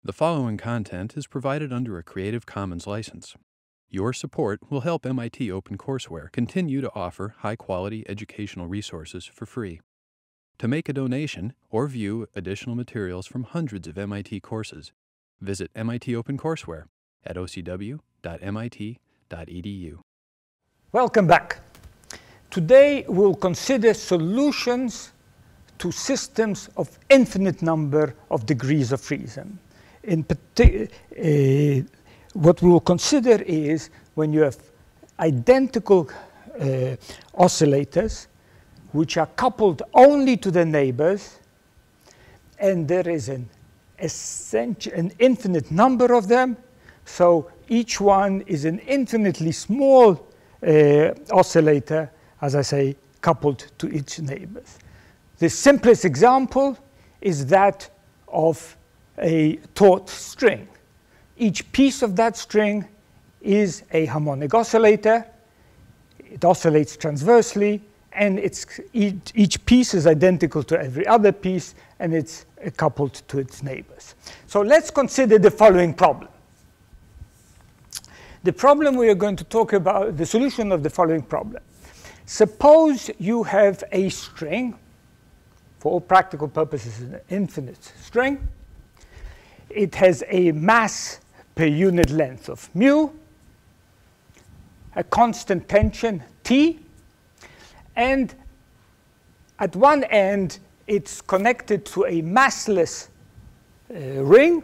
The following content is provided under a Creative Commons license. Your support will help MIT OpenCourseware continue to offer high-quality educational resources for free. To make a donation or view additional materials from hundreds of MIT courses, visit MIT OpenCourseware at ocw.mit.edu. Welcome back. Today we'll consider solutions to systems of infinite number of degrees of freedom. What we will consider is when you have identical oscillators which are coupled only to their neighbors, and there is an infinite number of them, so each one is an infinitely small oscillator, as I say, coupled to its neighbors. The simplest example is that of a taut string. Each piece of that string is a harmonic oscillator. It oscillates transversely, and each piece is identical to every other piece, and it's coupled to its neighbors. So let's consider the following problem. The problem we are going to talk about, the solution of the following problem. Suppose you have a string, for all practical purposes, an infinite string. It has a mass per unit length of mu, a constant tension T, and at one end it's connected to a massless ring.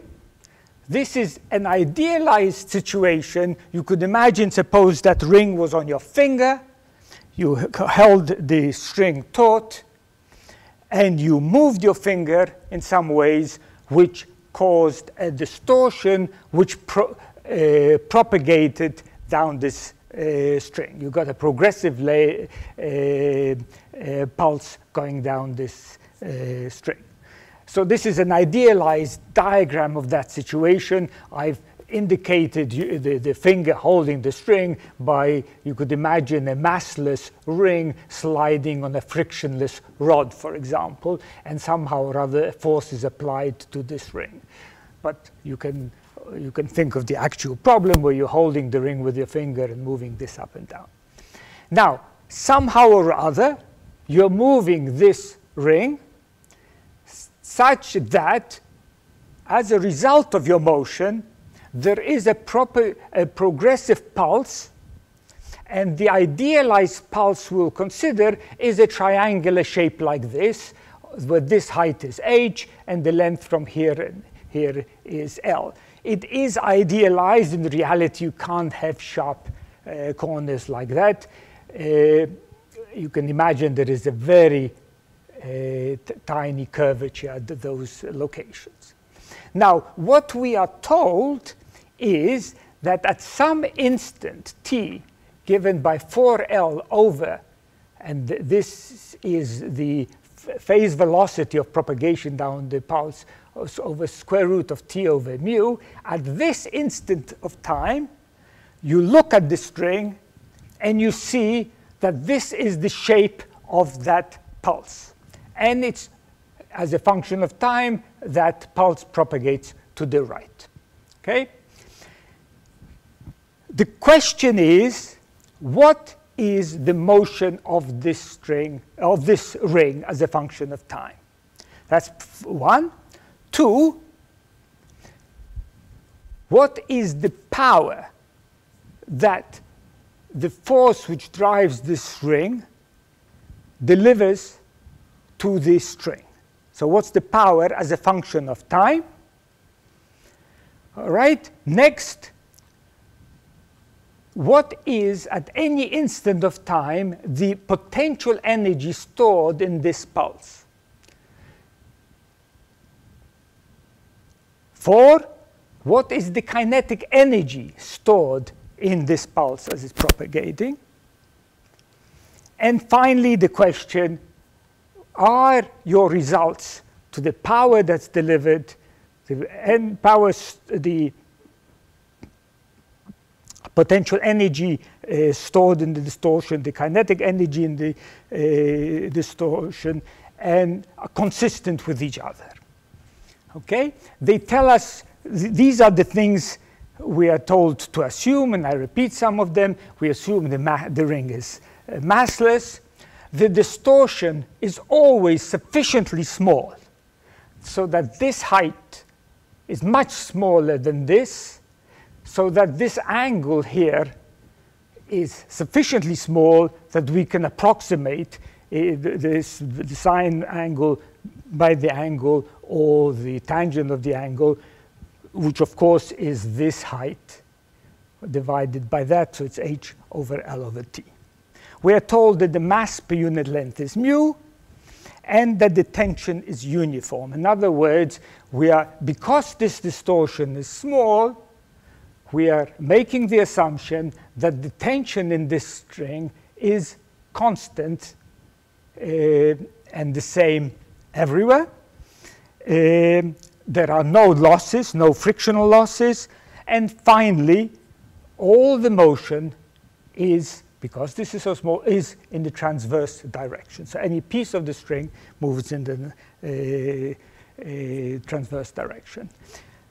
This is an idealized situation. You could imagine, suppose that ring was on your finger, you held the string taut, and you moved your finger in some ways which caused a distortion which propagated down this string. You got a progressive pulse going down this string. So this is an idealized diagram of that situation. I've indicated the finger holding the string by, you could imagine, a massless ring sliding on a frictionless rod, for example, and somehow or other force is applied to this ring. But you can think of the actual problem where you're holding the ring with your finger and moving this up and down. Now, somehow or other, you're moving this ring such that, as a result of your motion, there is a progressive pulse, and the idealized pulse we'll consider is a triangular shape like this, where this height is h, and the length from here is L. It is idealized. In reality, you can't have sharp corners like that. You can imagine there is a very tiny curvature at those locations. Now, what we are told is that at some instant t, given by 4L over, and this is the phase velocity of propagation down the pulse over square root of t over mu, at this instant of time, you look at the string and you see that this is the shape of that pulse. And it's, as a function of time, that pulse propagates to the right. Okay? The question is, what is the motion of this string, of this ring, as a function of time? That's one. Two, what is the power that the force which drives this ring delivers to this string? So what's the power as a function of time? All right, next, what is, at any instant of time, the potential energy stored in this pulse? 4, what is the kinetic energy stored in this pulse as it's propagating? And finally, the question, are your results to the power that's delivered, the potential energy stored in the distortion, the kinetic energy in the distortion, and are consistent with each other? Okay? They tell us these are the things we are told to assume, and I repeat some of them. We assume the ring is massless. The distortion is always sufficiently small so that this height is much smaller than this, so that this angle here is sufficiently small that we can approximate the sine angle by the angle or the tangent of the angle, which of course is this height divided by that, so it's h over L over t. We are told that the mass per unit length is mu, and that the tension is uniform. In other words, because this distortion is small, we are making the assumption that the tension in this string is constant and the same everywhere. There are no losses, no frictional losses. And finally, all the motion is, because this is so small, is in the transverse direction. So any piece of the string moves in the transverse direction.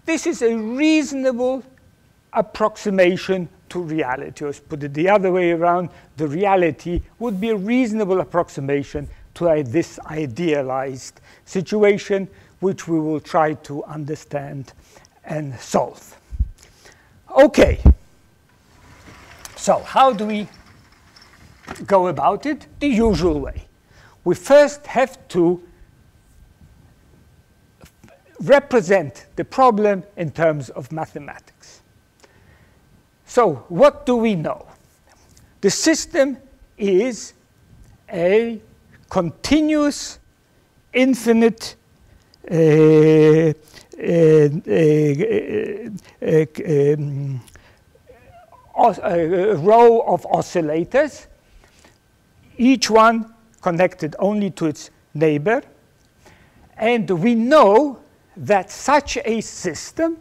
This is a reasonable approximation to reality. Or to put it the other way around, the reality would be a reasonable approximation to this idealized situation, which we will try to understand and solve. Okay. So how do we go about it? The usual way. We first have to represent the problem in terms of mathematics. So what do we know? The system is a continuous, infinite row of oscillators, each one connected only to its neighbor. And we know that such a system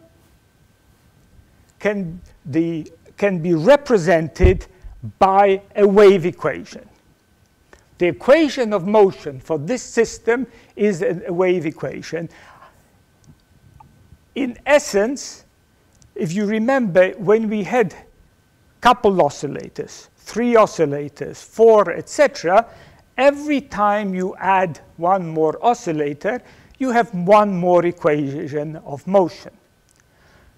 can be represented by a wave equation. The equation of motion for this system is a wave equation. In essence, if you remember, when we had coupled oscillators, 3 oscillators, 4, etc., every time you add one more oscillator, you have one more equation of motion.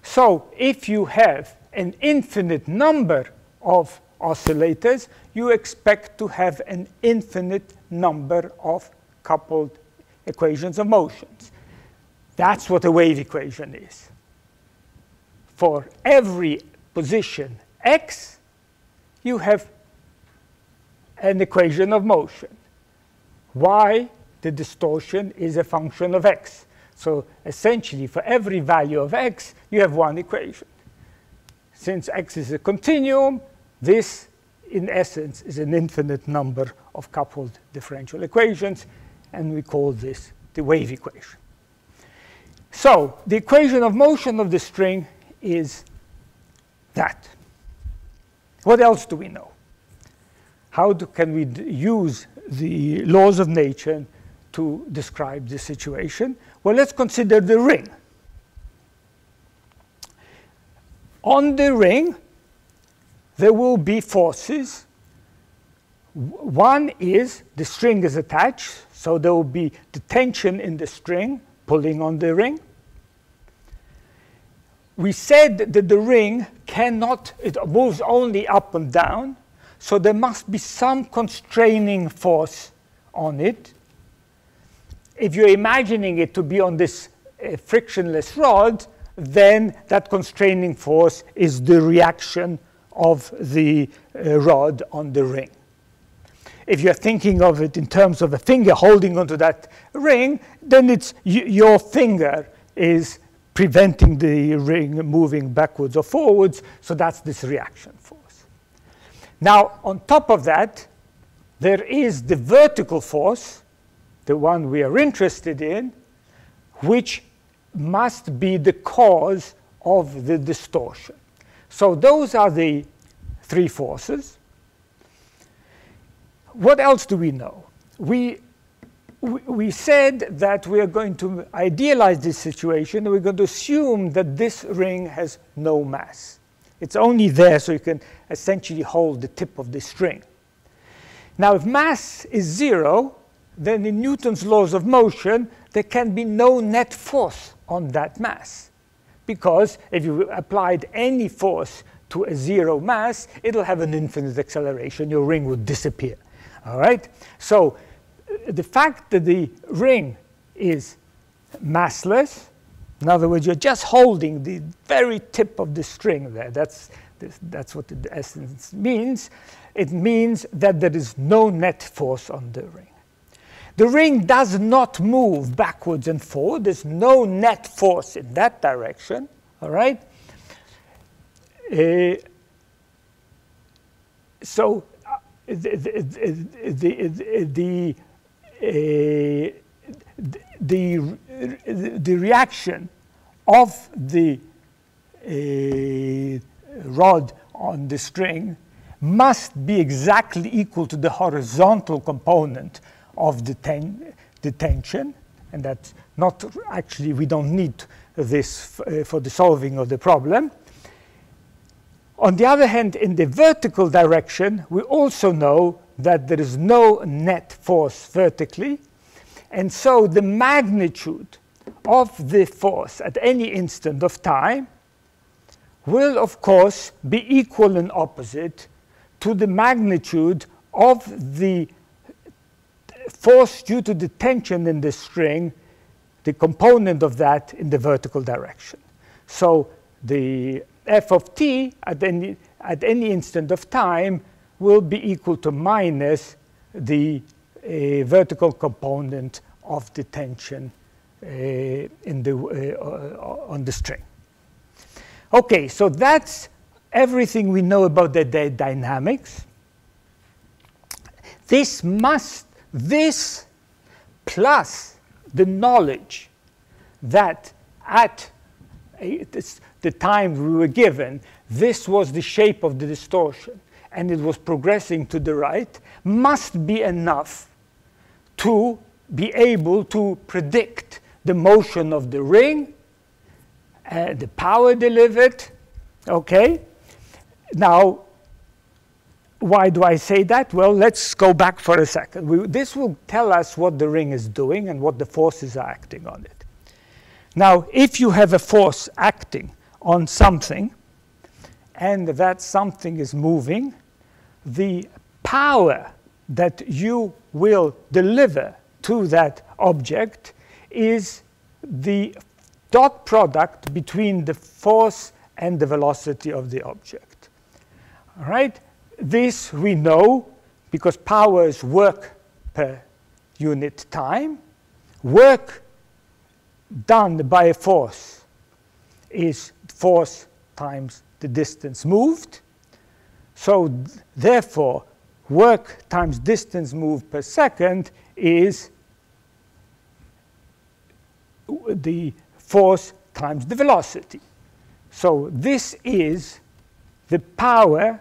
So if you have an infinite number of oscillators, you expect to have an infinite number of coupled equations of motions. That's what a wave equation is. For every position x, you have an equation of motion. Y, the distortion, is a function of x. So essentially, for every value of x, you have one equation. Since x is a continuum, this, in essence, is an infinite number of coupled differential equations, and we call this the wave equation. So the equation of motion of the string is that. What else do we know? How can we use the laws of nature to describe the situation? Well, let's consider the ring. On the ring, there will be forces. One is the string is attached, so there will be the tension in the string pulling on the ring. We said that the ring cannot, it moves only up and down, so there must be some constraining force on it. If you're imagining it to be on this frictionless rod, then that constraining force is the reaction of the rod on the ring. If you're thinking of it in terms of a finger holding onto that ring, then it's your finger is preventing the ring moving backwards or forwards, so that's this reaction force. Now, on top of that, there is the vertical force, the one we are interested in, which must be the cause of the distortion. So those are the 3 forces. What else do we know? We we said that we are going to idealize this situation. We're going to assume that this ring has no mass. It's only there so you can essentially hold the tip of the string. Now, if mass is 0, then in Newton's laws of motion, there can be no net force on that mass. Because if you applied any force to a 0 mass, it'll have an infinite acceleration. Your ring would disappear. All right? So the fact that the ring is massless, in other words, you're just holding the very tip of the string there. That's what the essence means. It means that there is no net force on the ring. The ring does not move backwards and forward. There's no net force in that direction. All right? So the reaction of the rod on the string must be exactly equal to the horizontal component of the tension, and that's not actually, we don't need this for the solving of the problem. On the other hand, in the vertical direction, we also know that there is no net force vertically, and so the magnitude of the force at any instant of time will, of course, be equal and opposite to the magnitude of the force due to the tension in the string, the component of that in the vertical direction. So the f of t at any instant of time will be equal to minus the vertical component of the tension on the string. Okay, so that's everything we know about the dynamics. This plus the knowledge that at the time we were given, this was the shape of the distortion, and it was progressing to the right, must be enough to be able to predict the motion of the ring, the power delivered. Okay? Now, why do I say that? Well, let's go back for a second. This will tell us what the ring is doing and what the forces are acting on it. Now, if you have a force acting on something, and that something is moving, the power that you will deliver to that object is the dot product between the force and the velocity of the object. All right? This we know because power is work per unit time. Work done by a force is force times the distance moved. So therefore, work times distance moved per second is the force times the velocity. So this is the power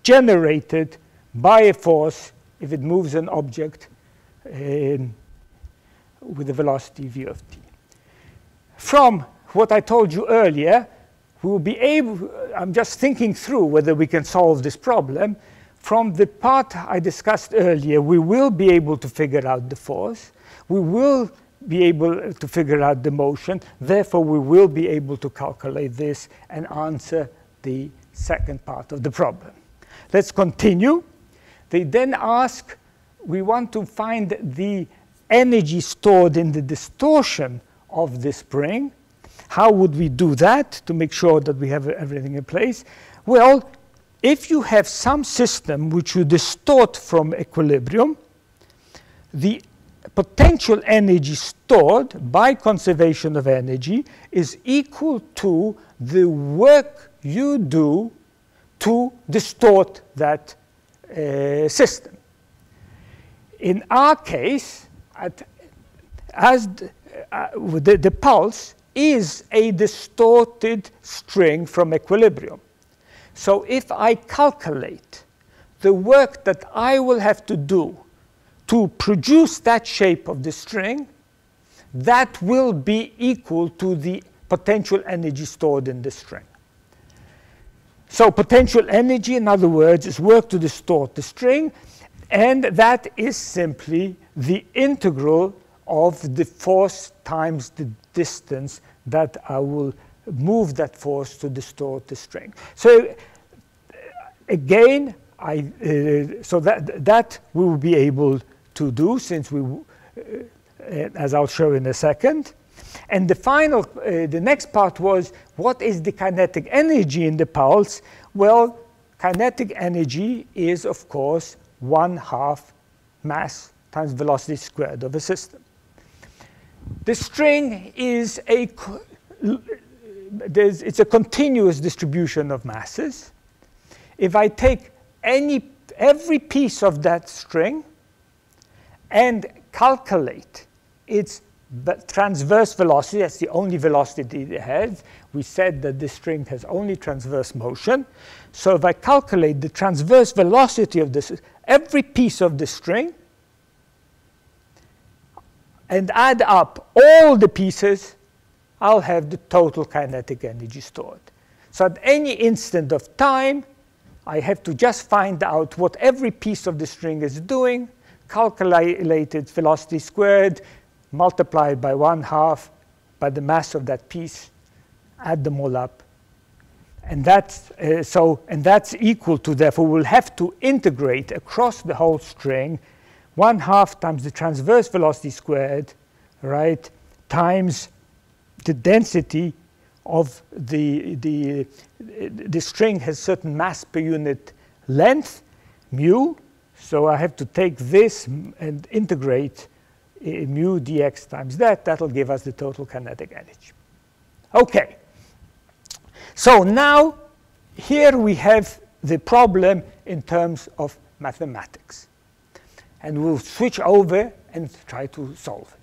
generated by a force if it moves an object with a velocity v of t. From what I told you earlier, we will be able, I'm just thinking through whether we can solve this problem. From the part I discussed earlier, we will be able to figure out the force. We will be able to figure out the motion. Therefore, we will be able to calculate this and answer the second part of the problem. Let's continue. They then ask, we want to find the energy stored in the distortion of the spring. How would we do that to make sure that we have everything in place? Well, if you have some system which you distort from equilibrium, the potential energy stored by conservation of energy is equal to the work you do to distort that system. In our case, the pulse is a distorted string from equilibrium. So if I calculate the work that I will have to do to produce that shape of the string, that will be equal to the potential energy stored in the string. So potential energy, in other words, is work to distort the string, and that is simply the integral of the force times the distance that I will move that force to distort the string. So again, so that we will be able to do, since we, as I'll show in a second. And the next part was, what is the kinetic energy in the pulse? Well, kinetic energy is, of course, 1/2 mass times velocity squared of a system. The string is it's a continuous distribution of masses. If I take every piece of that string and calculate its transverse velocity, that's the only velocity it has. We said that the string has only transverse motion. So if I calculate the transverse velocity of every piece of the string and add up all the pieces, I'll have the total kinetic energy stored. So at any instant of time, I have to just find out what every piece of the string is doing, calculate its velocity squared, multiplied by 1/2 by the mass of that piece, add them all up, and that's equal to, therefore we'll have to integrate across the whole string 1/2 times the transverse velocity squared, right, times the density of the string has certain mass per unit length, mu. So I have to take this and integrate mu dx times that. That'll give us the total kinetic energy. Okay. So now here we have the problem in terms of mathematics. And we'll switch over and try to solve it.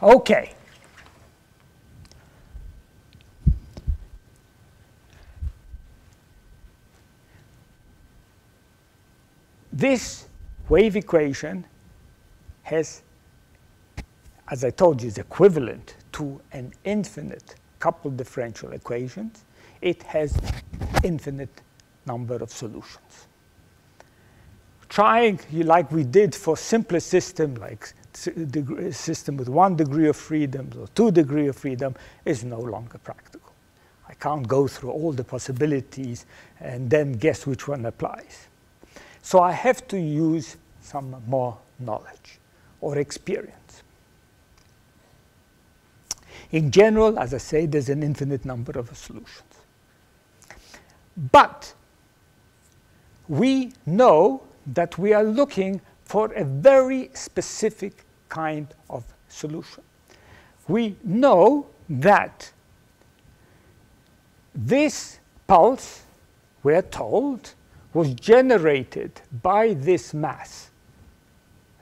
Okay. This wave equation has, as I told you, is equivalent to an infinite coupled differential equations. It has infinite number of solutions. Trying, like we did for simpler system, like system with 1 degree of freedom or 2 degrees of freedom, is no longer practical. I can't go through all the possibilities and then guess which one applies. So I have to use some more knowledge or experience. In general, as I say, there's an infinite number of solutions. But we know that we are looking for a very specific kind of solution. We know that this pulse, we're told, was generated by this mass,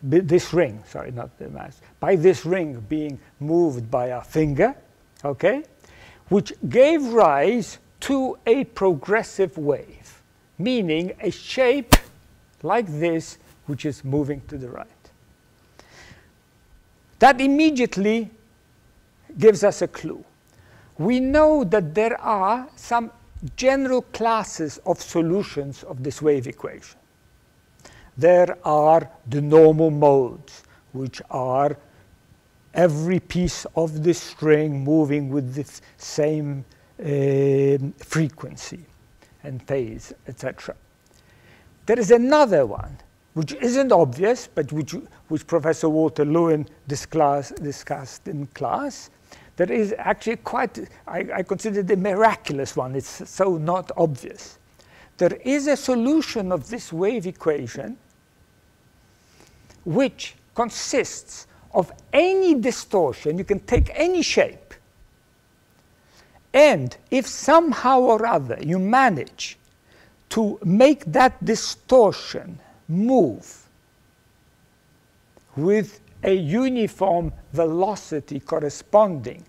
this ring, sorry, not the mass, by this ring being moved by our finger, okay, which gave rise to a progressive wave, meaning a shape like this, which is moving to the right. That immediately gives us a clue. We know that there are some general classes of solutions of this wave equation. There are the normal modes, which are every piece of the string moving with the same frequency and phase, etc. There is another one, which isn't obvious, but which Professor Walter Lewin discussed in class. That is actually quite, I consider the miraculous one. It's so not obvious. There is a solution of this wave equation which consists of any distortion. You can take any shape. And if somehow or other you manage to make that distortion move with a uniform velocity corresponding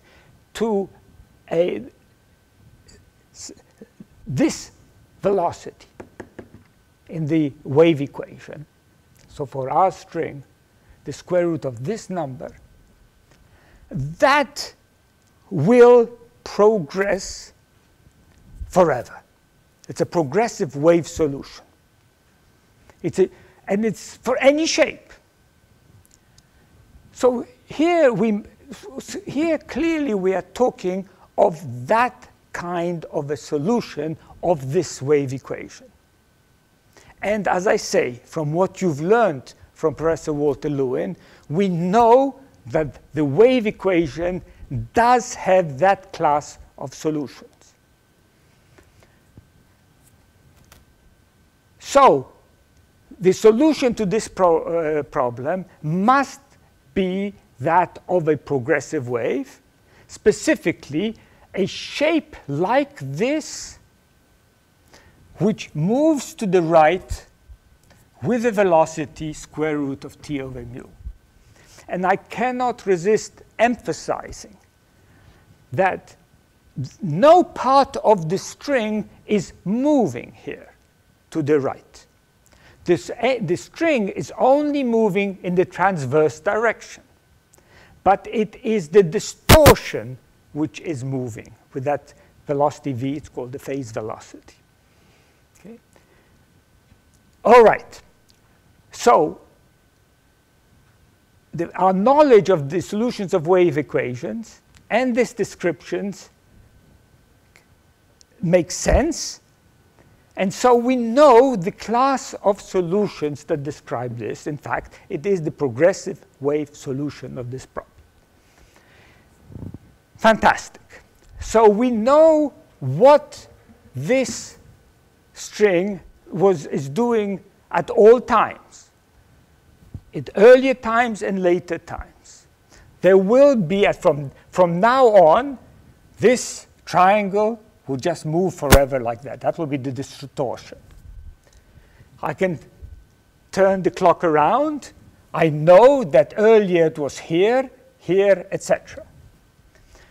to this velocity in the wave equation. So for our string, the square root of this number, that will progress forever. It's a progressive wave solution. And it's for any shape. So here clearly we are talking of that kind of a solution of this wave equation. And as I say, from what you've learned from Professor Walter Lewin, we know that the wave equation does have that class of solutions. So the solution to this problem must be that of a progressive wave, specifically a shape like this, which moves to the right with a velocity square root of t over mu. And I cannot resist emphasizing that no part of the string is moving here to the right. The string is only moving in the transverse direction. But it is the distortion which is moving. With that velocity v, it's called the phase velocity. Okay. All right. So our knowledge of the solutions of wave equations and these descriptions makes sense. And so we know the class of solutions that describe this. In fact, it is the progressive wave solution of this problem. Fantastic. So we know what this string is doing at all times, at earlier times and later times. There will be, from now on, this triangle will just move forever like that. That will be the distortion. I can turn the clock around. I know that earlier it was here, here, etc.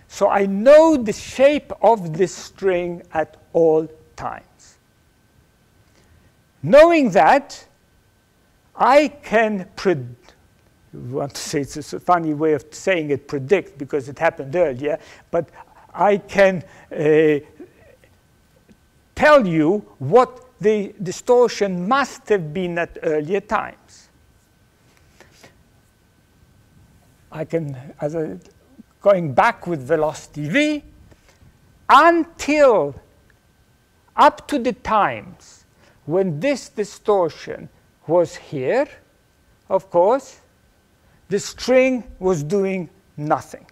So I know the shape of this string at all times. Knowing that, I can want to say it's a funny way of saying it, predict, because it happened earlier, but I can tell you what the distortion must have been at earlier times. I can, going back with velocity v, until up to the times when this distortion was here, of course, the string was doing nothing.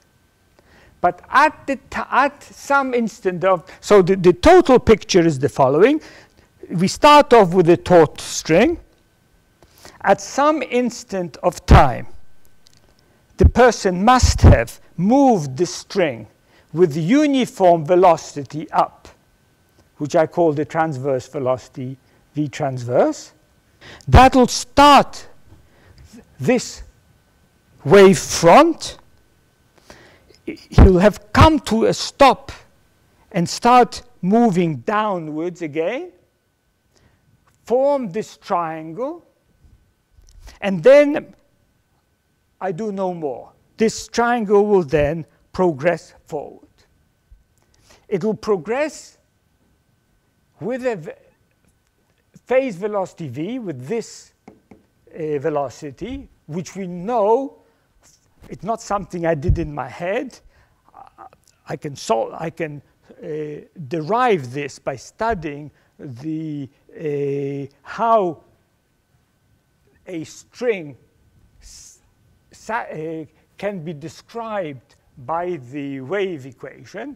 But at some instant of, so the total picture is the following. We start off with a taut string. At some instant of time, the person must have moved the string with uniform velocity up, which I call the transverse velocity v transverse. That will start this wave front. He'll have come to a stop and start moving downwards again, form this triangle, and then I do no more. This triangle will then progress forward. It will progress with a phase velocity v, with this velocity, which we know. It's not something I did in my head. I can derive this by studying how a string can be described by the wave equation.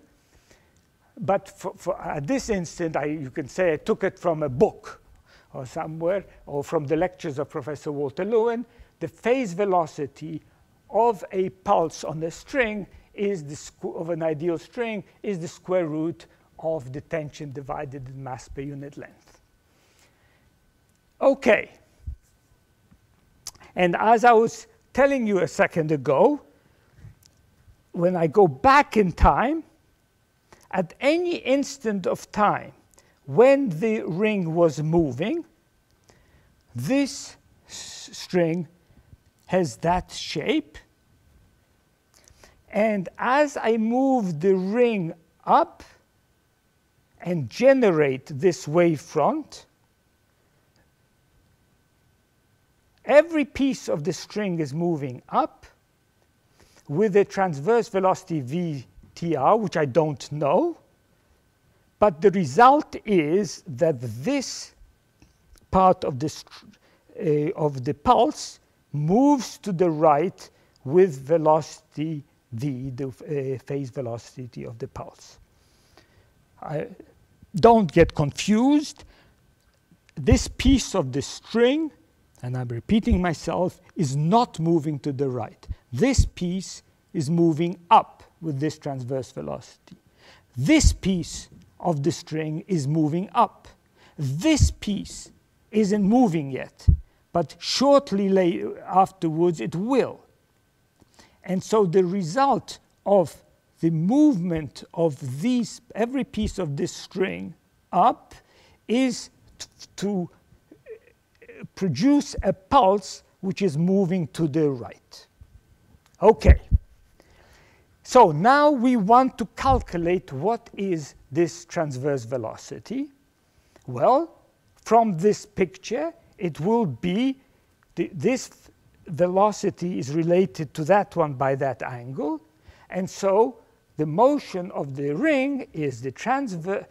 But at this instant, you can say I took it from a book or somewhere, or from the lectures of Professor Walter Lewin. The phase velocity of a pulse on a string of an ideal string is the square root of the tension divided in mass per unit length. Okay. And as I was telling you a second ago, when I go back in time, at any instant of time when the ring was moving, this string has that shape. And as I move the ring up and generate this wavefront, every piece of the string is moving up with a transverse velocity vtr, which I don't know. But the result is that this part of the pulse moves to the right with velocity v, the phase velocity of the pulse. Don't get confused. This piece of the string, and I'm repeating myself, is not moving to the right. This piece is moving up with this transverse velocity. This piece of the string is moving up. This piece isn't moving yet, but shortly afterwards it will. And so the result of the movement of every piece of this string up is to produce a pulse which is moving to the right. Okay. So now we want to calculate what is this transverse velocity. Well, from this picture, it will be this velocity is related to that one by that angle. And so the motion of the ring is the transverse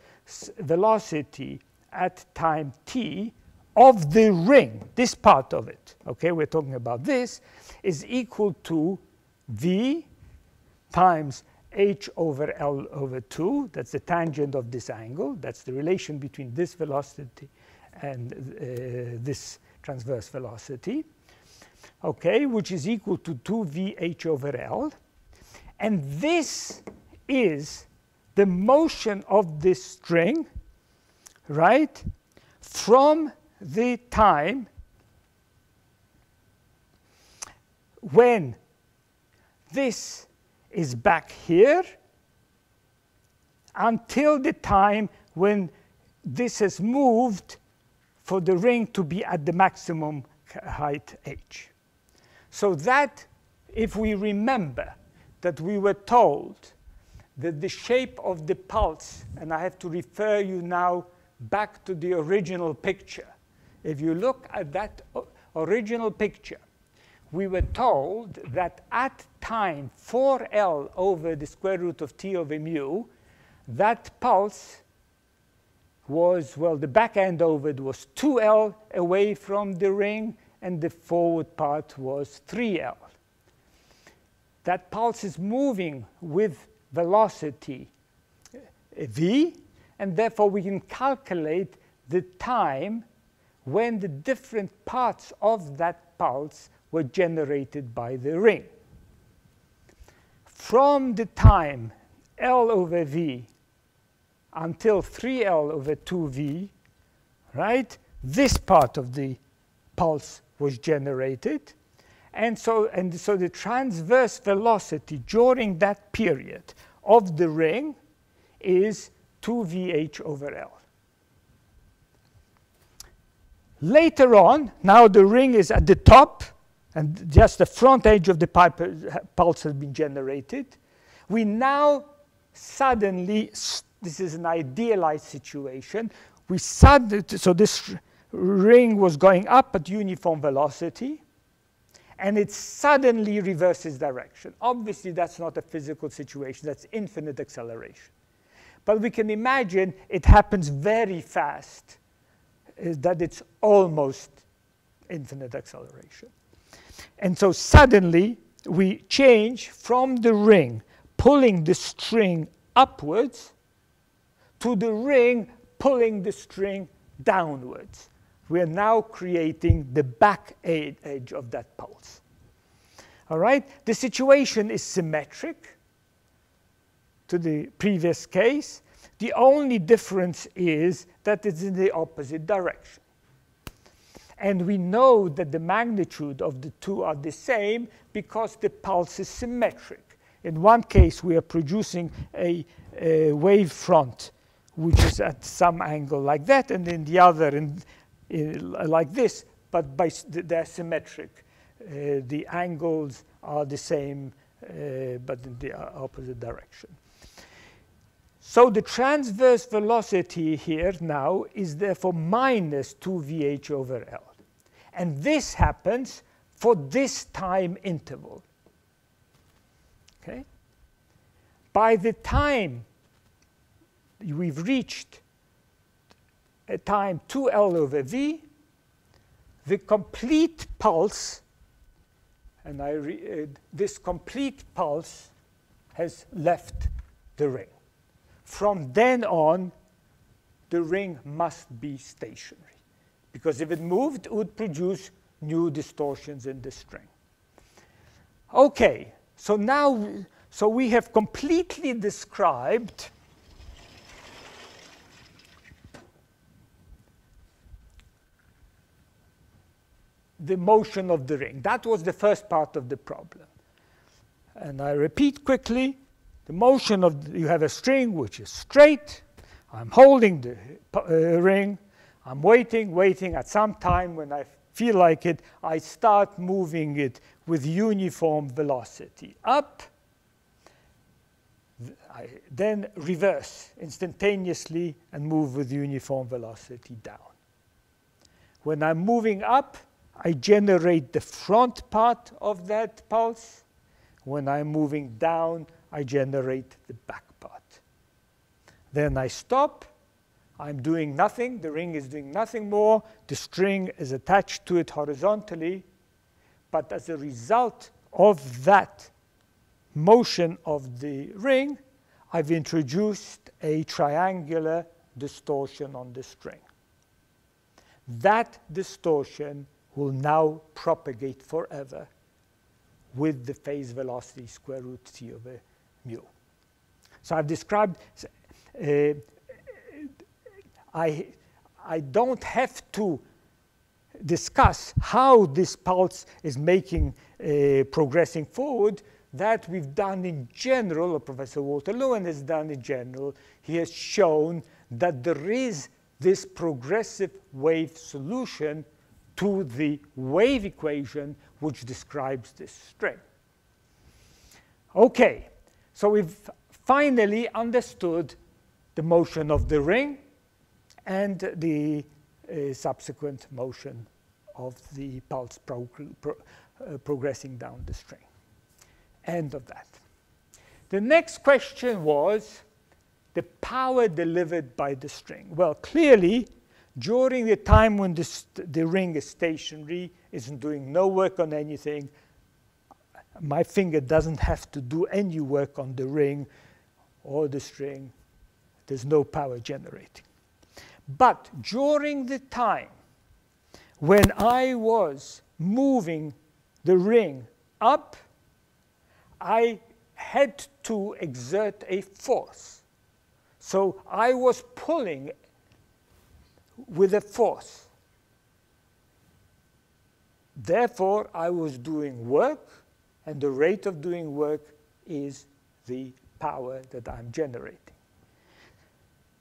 velocity at time t of the ring, this part of it. Okay, we're talking about this, is equal to v times h over L over 2. That's the tangent of this angle. That's the relation between this velocity and this transverse velocity. Okay, which is equal to 2vh over L. And this is the motion of this string, right, from the time when this is back here until the time when this has moved for the ring to be at the maximum height h. So that, if we remember that we were told that the shape of the pulse, and I have to refer you now back to the original picture. If you look at that original picture, we were told that at time 4L over the square root of t over mu, that pulse was, well, the back end of it was 2L away from the ring, and the forward part was 3L. That pulse is moving with velocity v, and therefore we can calculate the time when the different parts of that pulse were generated by the ring. From the time L over v until 3L over 2v, right, this part of the pulse was generated. And so the transverse velocity during that period of the ring is 2vh over L. Later on, now the ring is at the top, and just the front edge of the pulse has been generated. We now suddenly, this is an idealized situation, so this ring was going up at uniform velocity, and it suddenly reverses direction. Obviously, that's not a physical situation. That's infinite acceleration. But we can imagine it happens very fast, that it's almost infinite acceleration. And so suddenly, we change from the ring pulling the string upwards to the ring pulling the string downwards. We are now creating the back edge of that pulse. All right? The situation is symmetric to the previous case. The only difference is that it's in the opposite direction. And we know that the magnitude of the two are the same because the pulse is symmetric. In one case, we are producing a wave front which is at some angle like that, and then the other like this, but they're symmetric. The angles are the same, but in the opposite direction. So the transverse velocity here now is therefore minus 2vh over L. And this happens for this time interval. Okay? By the time we've reached a time 2L over V, the complete pulse, and this complete pulse has left the ring. From then on, the ring must be stationary, because if it moved, it would produce new distortions in the string. Okay, so now, we have completely described the motion of the ring. That was the first part of the problem. And I repeat quickly, the motion of, you have a string which is straight. I'm holding the ring. I'm waiting. At some time when I feel like it, I start moving it with uniform velocity up. I then reverse instantaneously and move with uniform velocity down. When I'm moving up, I generate the front part of that pulse. When I'm moving down, I generate the back part. Then I stop. I'm doing nothing. The ring is doing nothing more. The string is attached to it horizontally. But as a result of that motion of the ring, I've introduced a triangular distortion on the string. That distortion will now propagate forever with the phase velocity square root t over mu. So I've described, I don't have to discuss how this pulse is progressing forward. That we've done in general, or Professor Walter Lewin has done in general. He has shown that there is this progressive wave solution to the wave equation which describes this string. Okay, so we've finally understood the motion of the ring and the subsequent motion of the pulse progressing down the string. End of that. The next question was the power delivered by the string. Well, clearly, during the time when the ring is stationary, isn't doing no work on anything, my finger doesn't have to do any work on the ring or the string. There's no power generating. But during the time when I was moving the ring up, I had to exert a force. So I was pulling with a force. Therefore, I was doing work, and the rate of doing work is the power that I'm generating.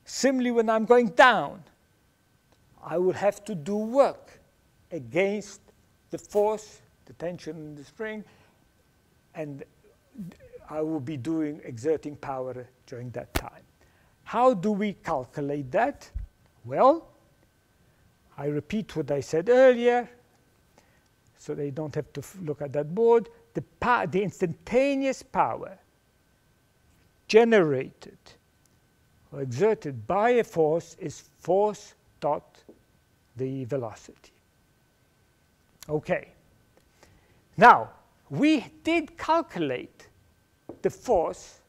Similarly, when I'm going down, I will have to do work against the force, the tension in the string, and I will be exerting power during that time. How do we calculate that? Well, I repeat what I said earlier, so they don't have to look at that board. The instantaneous power generated or exerted by a force is force dot the velocity. Okay. Now, we did calculate the force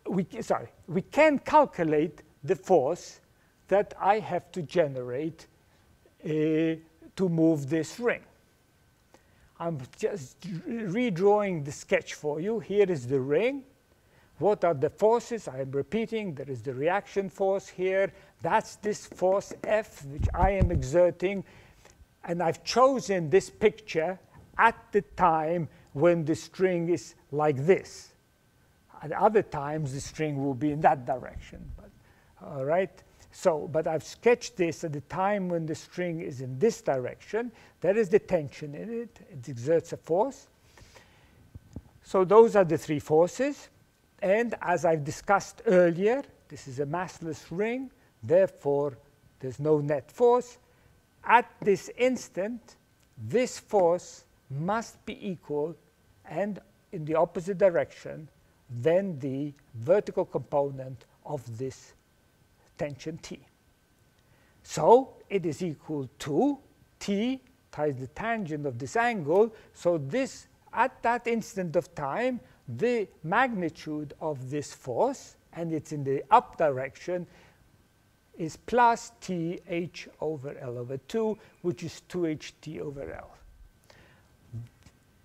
we can calculate the force that I have to generate to move this ring. I'm just redrawing the sketch for you. Here is the ring. What are the forces? I am repeating. There is the reaction force here. That's this force F, which I am exerting. And I've chosen this picture at the time when the string is like this. At other times, the string will be in that direction. But, all right? So, but I've sketched this at the time when the string is in this direction. There is the tension in it. It exerts a force. So those are the three forces. And as I've discussed earlier, this is a massless ring. Therefore, there's no net force. At this instant, this force must be equal and in the opposite direction than the vertical component of this tension T. So it is equal to T times the tangent of this angle. So this, at that instant of time, the magnitude of this force, and it's in the up direction, is plus T h over L over 2, which is 2ht over L.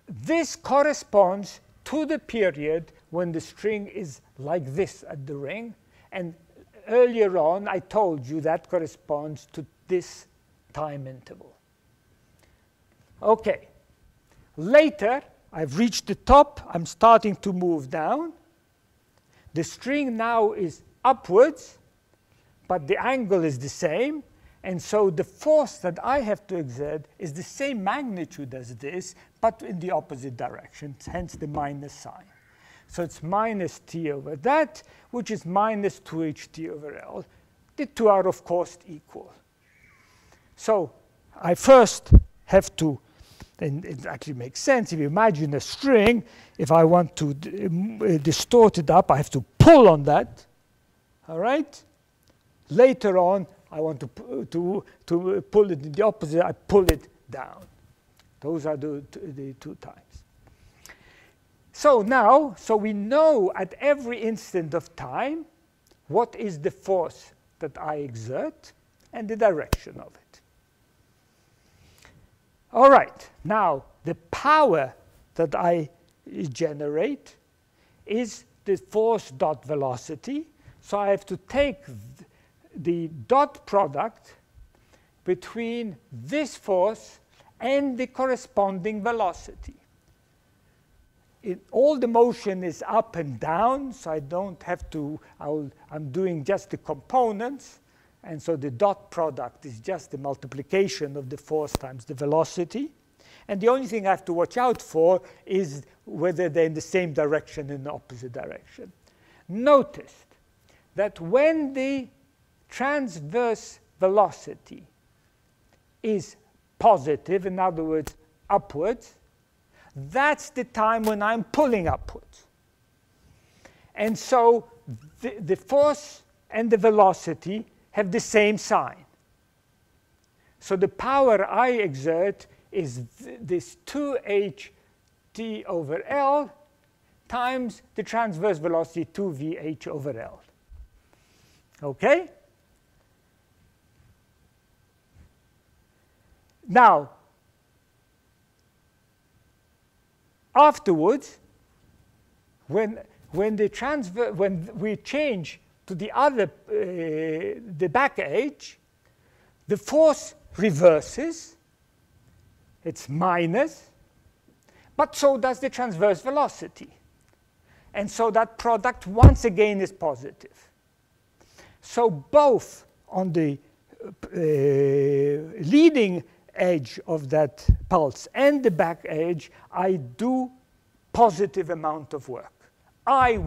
This corresponds to the period when the string is like this at the ring. And earlier on, I told you that corresponds to this time interval. OK. Later, I've reached the top. I'm starting to move down. The string now is upwards, but the angle is the same. And so the force that I have to exert is the same magnitude as this, but in the opposite direction, hence the minus sign. So it's minus T over that, which is minus 2ht over L. The two are, of course, equal. So I first have to, and it actually makes sense, if you imagine a string, if I want to distort it up, I have to pull on that, all right? Later on, I want to pull it in the opposite, I pull it down. Those are the two times. So now, so we know at every instant of time what is the force that I exert and the direction of it. All right, now the power that I generate is the force dot velocity. So I have to take the dot product between this force and the corresponding velocity. All the motion is up and down, so I don't have to, I'm doing just the components, and so the dot product is just the multiplication of the force times the velocity. And the only thing I have to watch out for is whether they're in the same direction and the opposite direction. Notice that when the transverse velocity is positive, in other words, upwards, that's the time when I'm pulling upwards. And so the force and the velocity have the same sign. So the power I exert is this 2ht over L times the transverse velocity 2vh over L. OK? Now, afterwards, when we change to the other, the back edge, the force reverses. It's minus, but so does the transverse velocity. And so that product once again is positive. So both on the leading edge of that pulse and the back edge, I do positive amount of work. I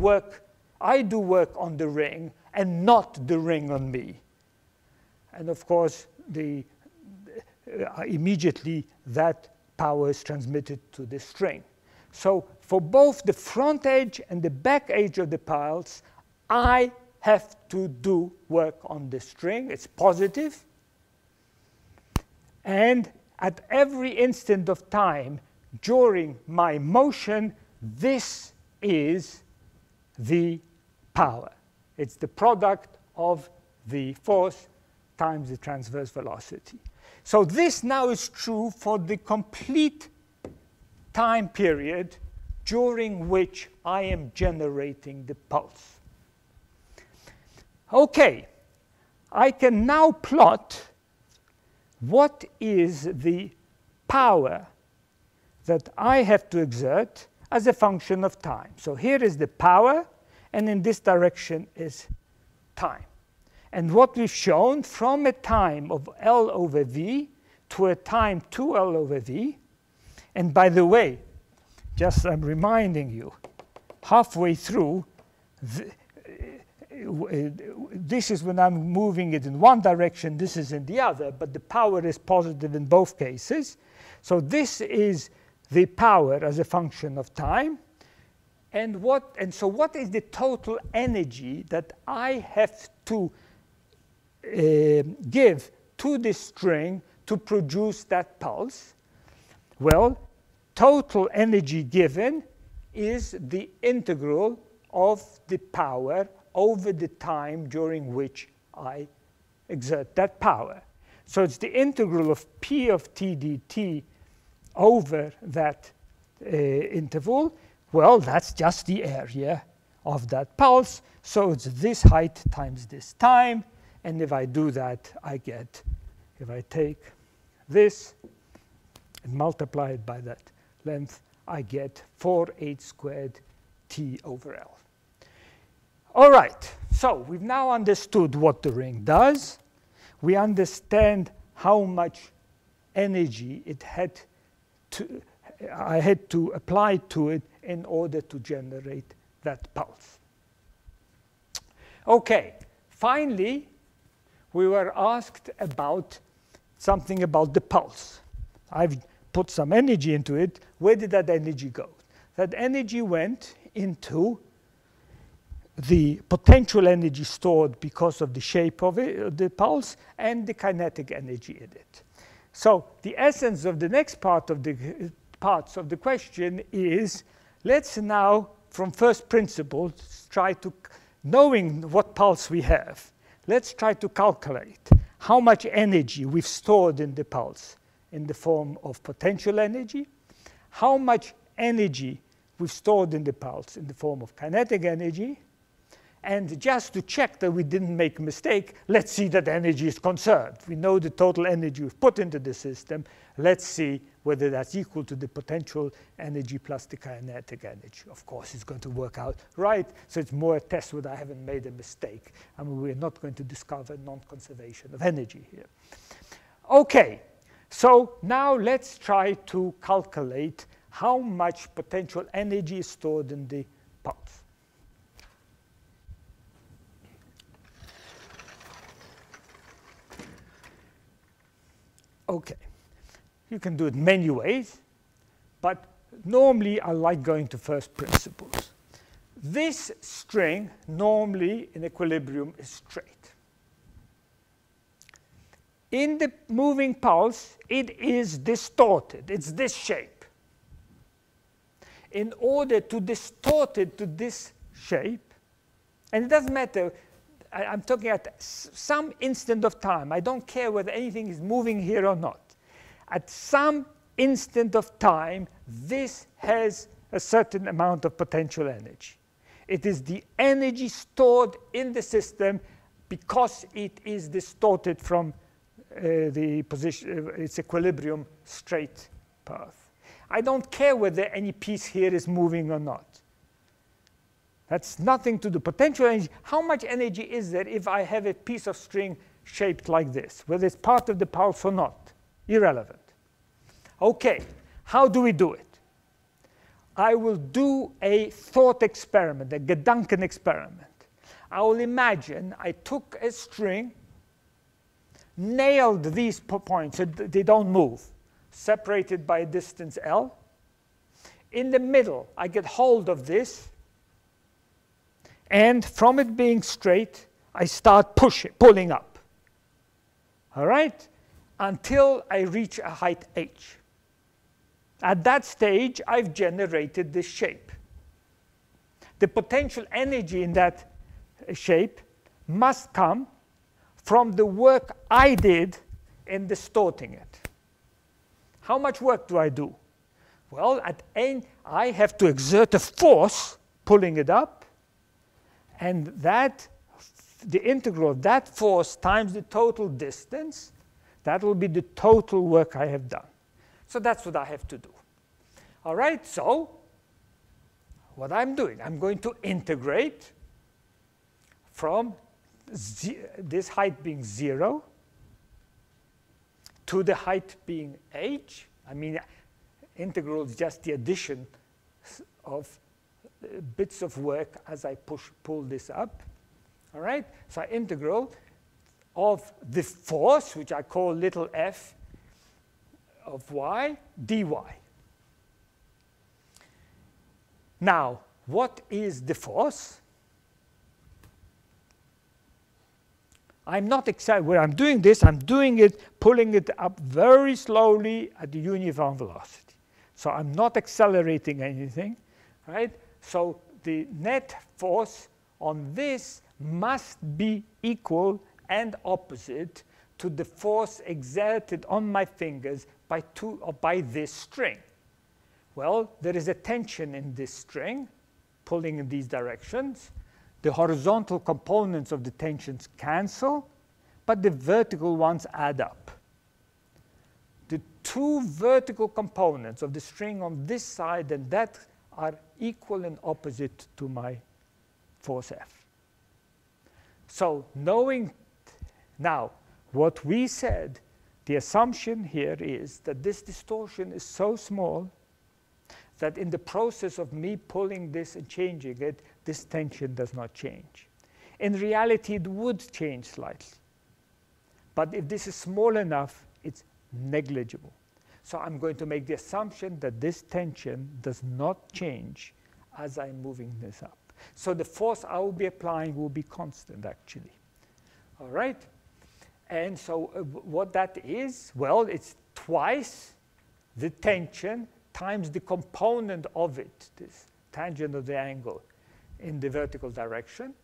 do work on the ring and not the ring on me. And of course, immediately that power is transmitted to the string. So for both the front edge and the back edge of the pulse, I have to do work on the string. It's positive. And at every instant of time during my motion, this is the power. It's the product of the force times the transverse velocity. So this now is true for the complete time period during which I am generating the pulse. OK, I can now plot what is the power that I have to exert as a function of time. So here is the power, and in this direction is time. And what we've shown, from a time of L over V to a time 2L over V, and by the way, just I'm reminding you, halfway through, this is when I'm moving it in one direction, this is in the other, but the power is positive in both cases. So this is the power as a function of time. And so what is the total energy that I have to give to this string to produce that pulse? Well, total energy given is the integral of the power over the time during which I exert that power. So it's the integral of P of t dt over that interval. Well, that's just the area of that pulse. So it's this height times this time. And if I do that, I get, if I take this and multiply it by that length, I get 4h squared t over L. All right, so we've now understood what the ring does. We understand how much energy I had to apply to it in order to generate that pulse. Okay, finally, we were asked about something about the pulse. I've put some energy into it. Where did that energy go? That energy went into the potential energy stored because of the shape of the pulse and the kinetic energy in it. So the essence of the next parts of the question is, let's now, from first principles, try to, knowing what pulse we have, let's try to calculate how much energy we've stored in the pulse in the form of potential energy, how much energy we've stored in the pulse in the form of kinetic energy, and just to check that we didn't make a mistake, let's see that energy is conserved. We know the total energy we've put into the system. Let's see whether that's equal to the potential energy plus the kinetic energy. Of course, it's going to work out right. So it's more a test whether I haven't made a mistake. I mean, we're not going to discover non-conservation of energy here. OK, so now let's try to calculate how much potential energy is stored in the pulse. OK, you can do it many ways, but normally I like going to first principles. This string normally in equilibrium is straight. In the moving pulse, it is distorted. It's this shape. In order to distort it to this shape, and it doesn't matter, I'm talking at some instant of time. I don't care whether anything is moving here or not. At some instant of time, this has a certain amount of potential energy. It is the energy stored in the system because it is distorted from the position, its equilibrium straight path. I don't care whether any piece here is moving or not. That's nothing to do. Potential energy, how much energy is there if I have a piece of string shaped like this, whether it's part of the pulse or not? Irrelevant. OK, how do we do it? I will do a thought experiment, a Gedanken experiment. I will imagine I took a string, nailed these points so they don't move, separated by a distance L. In the middle, I get hold of this. And from it being straight, I start pulling up, all right, until I reach a height h. At that stage, I've generated this shape. The potential energy in that shape must come from the work I did in distorting it. How much work do I do? Well, at n, I have to exert a force pulling it up. And that, the integral of that force times the total distance, that will be the total work I have done. So that's what I have to do. All right, so what I'm doing, I'm going to integrate from this height being 0 to the height being h. I mean, integral is just the addition of bits of work as I pull this up. All right, so I integral of the force, which I call little f of y, dy. Now, what is the force? I'm not excited. When I'm doing this, I'm doing it, pulling it up very slowly at the uniform velocity. So I'm not accelerating anything, right? So the net force on this must be equal and opposite to the force exerted on my fingers by this string. Well, there is a tension in this string pulling in these directions. The horizontal components of the tensions cancel, but the vertical ones add up. The two vertical components of the string on this side and that are equal and opposite to my force F. So knowing now what we said, the assumption here is that this distortion is so small that in the process of me pulling this and changing it, this tension does not change. In reality, it would change slightly. But if this is small enough, it's negligible. So I'm going to make the assumption that this tension does not change as I'm moving this up. So the force I will be applying will be constant, actually. All right? And so what that is, well, it's twice the tension times the component of it, this tangent of the angle in the vertical direction,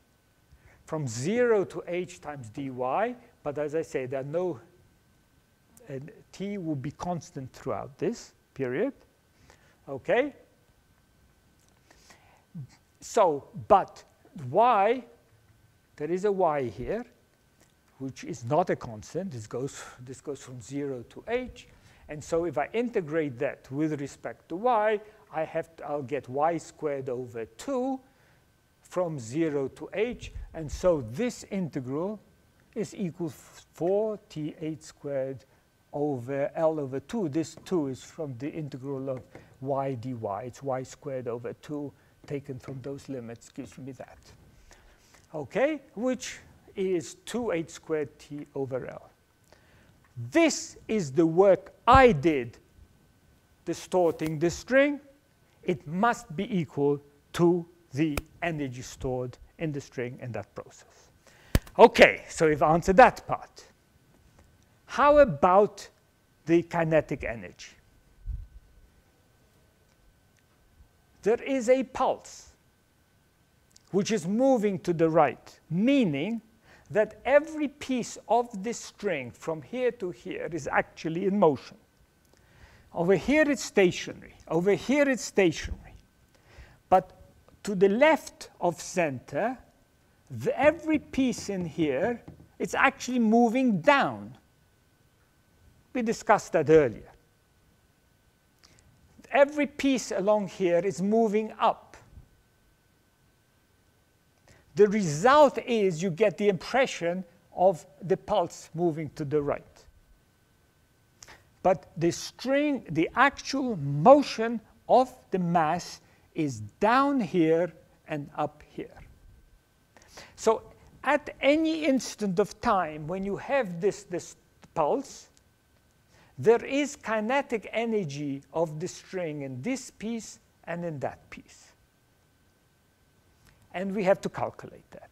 from 0 to h times dy. But as I say, there are no t will be constant throughout this period. Okay? So, but y, there is a y here, which is not a constant. This goes from 0 to h. And so if I integrate that with respect to y, I'll get y squared over 2 from 0 to h. And so this integral is equal to 4t8 squared over L over 2. This 2 is from the integral of y dy. It's y squared over 2 taken from those limits gives me that. Okay, which is 2h squared t over L. This is the work I did distorting the string. It must be equal to the energy stored in the string in that process. Okay, so we've answered that part. How about the kinetic energy? There is a pulse which is moving to the right, meaning that every piece of this string from here to here is actually in motion. Over here it's stationary. Over here it's stationary. But to the left of center, every piece in here is actually moving down. We discussed that earlier. Every piece along here is moving up. The result is you get the impression of the pulse moving to the right. But the string, the actual motion of the mass is down here and up here. So at any instant of time, when you have this pulse, there is kinetic energy of the string in this piece and in that piece. And we have to calculate that.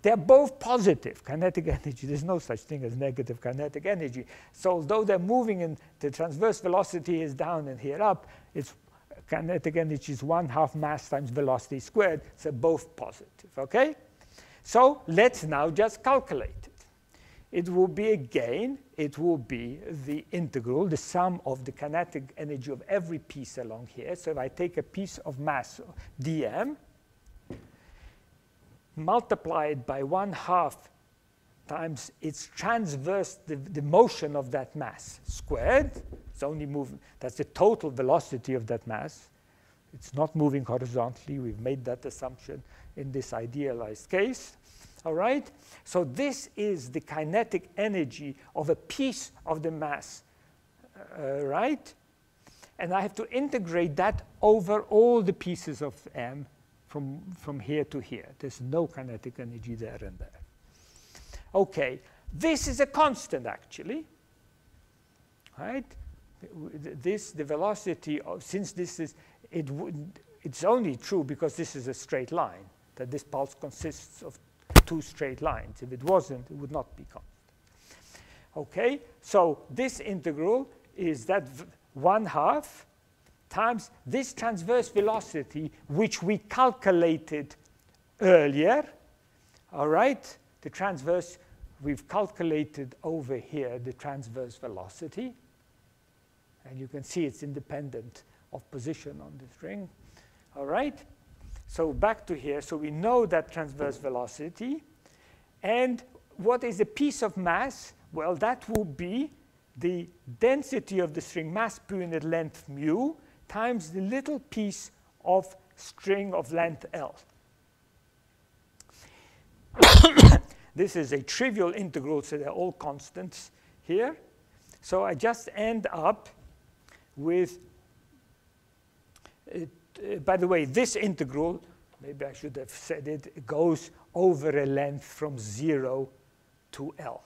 They're both positive kinetic energy. There's no such thing as negative kinetic energy. So although they're moving and the transverse velocity is down and here up, its kinetic energy is 1/2 mass times velocity squared. So both positive, okay? So let's now just calculate it. It will be, again, it will be the integral, the sum of the kinetic energy of every piece along here. So if I take a piece of mass, dm, multiply it by 1/2 times its transverse, the motion of that mass squared. It's only moving, that's the total velocity of that mass. It's not moving horizontally. We've made that assumption in this idealized case. All right? So this is the kinetic energy of a piece of the mass, right? And I have to integrate that over all the pieces of M from here to here. There's no kinetic energy there and there. Okay, this is a constant actually, right? The velocity of, since this is, it's only true because this is a straight line, that this pulse consists of two straight lines. If it wasn't, it would not be constant. Okay, so this integral is that 1/2 times this transverse velocity, which we calculated earlier. All right, the transverse, we've calculated over here the transverse velocity. And you can see it's independent of position on the string. All right, so back to here. So we know that transverse velocity. And what is a piece of mass? Well, that will be the density of the string, mass per unit length mu, times the little piece of string of length L. This is a trivial integral, so they're all constants here. So I just end up with, by the way, this integral, maybe I should have said it goes over a length from 0 to L,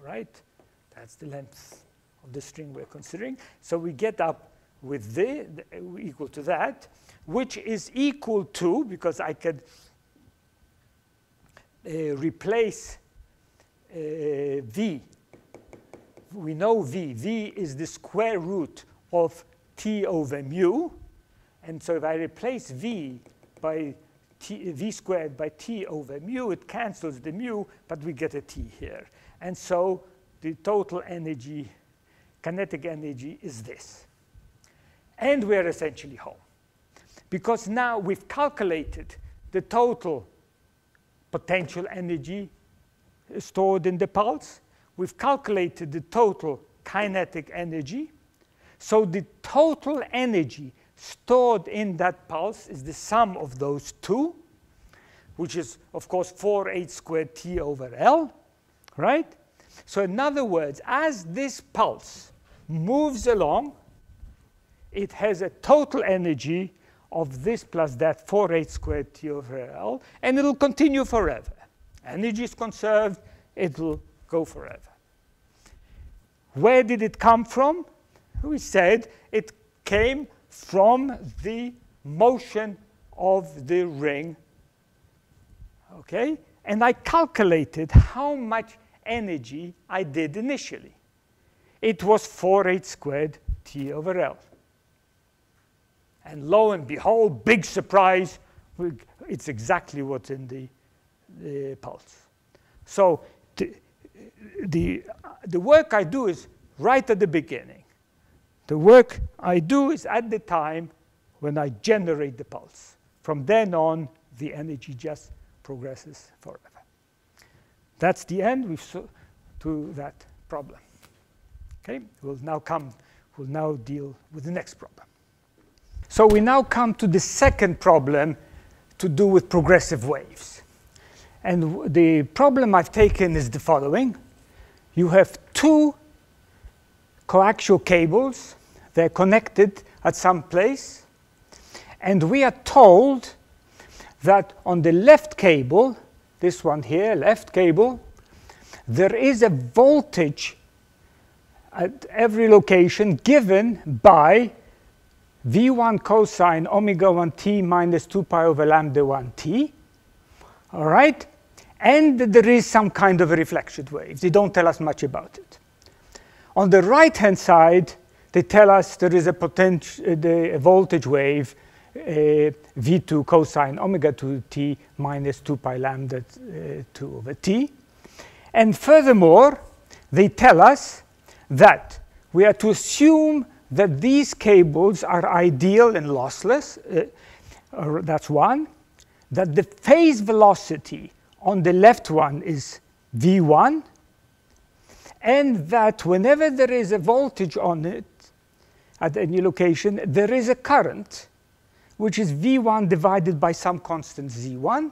right? That's the length of the string we're considering. So we get up with equal to that, which is equal to, because I could replace V. We know V. V is the square root of T over mu. And so if I replace V by V squared by T over mu, it cancels the mu, but we get a T here. And so the total energy, kinetic energy, is this. And we're essentially home. Because now we've calculated the total potential energy stored in the pulse. We've calculated the total kinetic energy. So the total energy stored in that pulse is the sum of those two, which is, of course, 4h squared T over L, right? So in other words, as this pulse moves along, it has a total energy of this plus that 4h squared T over L, and it'll continue forever. Energy is conserved, it'll go forever. Where did it come from? We said it came from the motion of the ring, okay? And I calculated how much energy I did initially. It was 4h squared T over L. And lo and behold, big surprise, it's exactly what's in the pulse. So the work I do is right at the beginning. The work I do is at the time when I generate the pulse. From then on, the energy just progresses forever. That's the end. We've to that problem. Okay, we'll now deal with the next problem. So we now come to the second problem to do with progressive waves. And the problem I've taken is the following. You have two coaxial cables. They're connected at some place. And we are told that on the left cable, this one here, left cable, there is a voltage at every location given by V1 cosine omega 1t minus 2 pi over lambda 1t. All right? And there is some kind of a reflection wave. They don't tell us much about it. On the right-hand side, they tell us there is a voltage wave, V2 cosine omega 2t minus 2 pi lambda 2 over t. And furthermore, they tell us that we are to assume that these cables are ideal and lossless. That's one. That the phase velocity on the left one is V1, and that whenever there is a voltage on it at any location, there is a current, which is V1 divided by some constant Z1.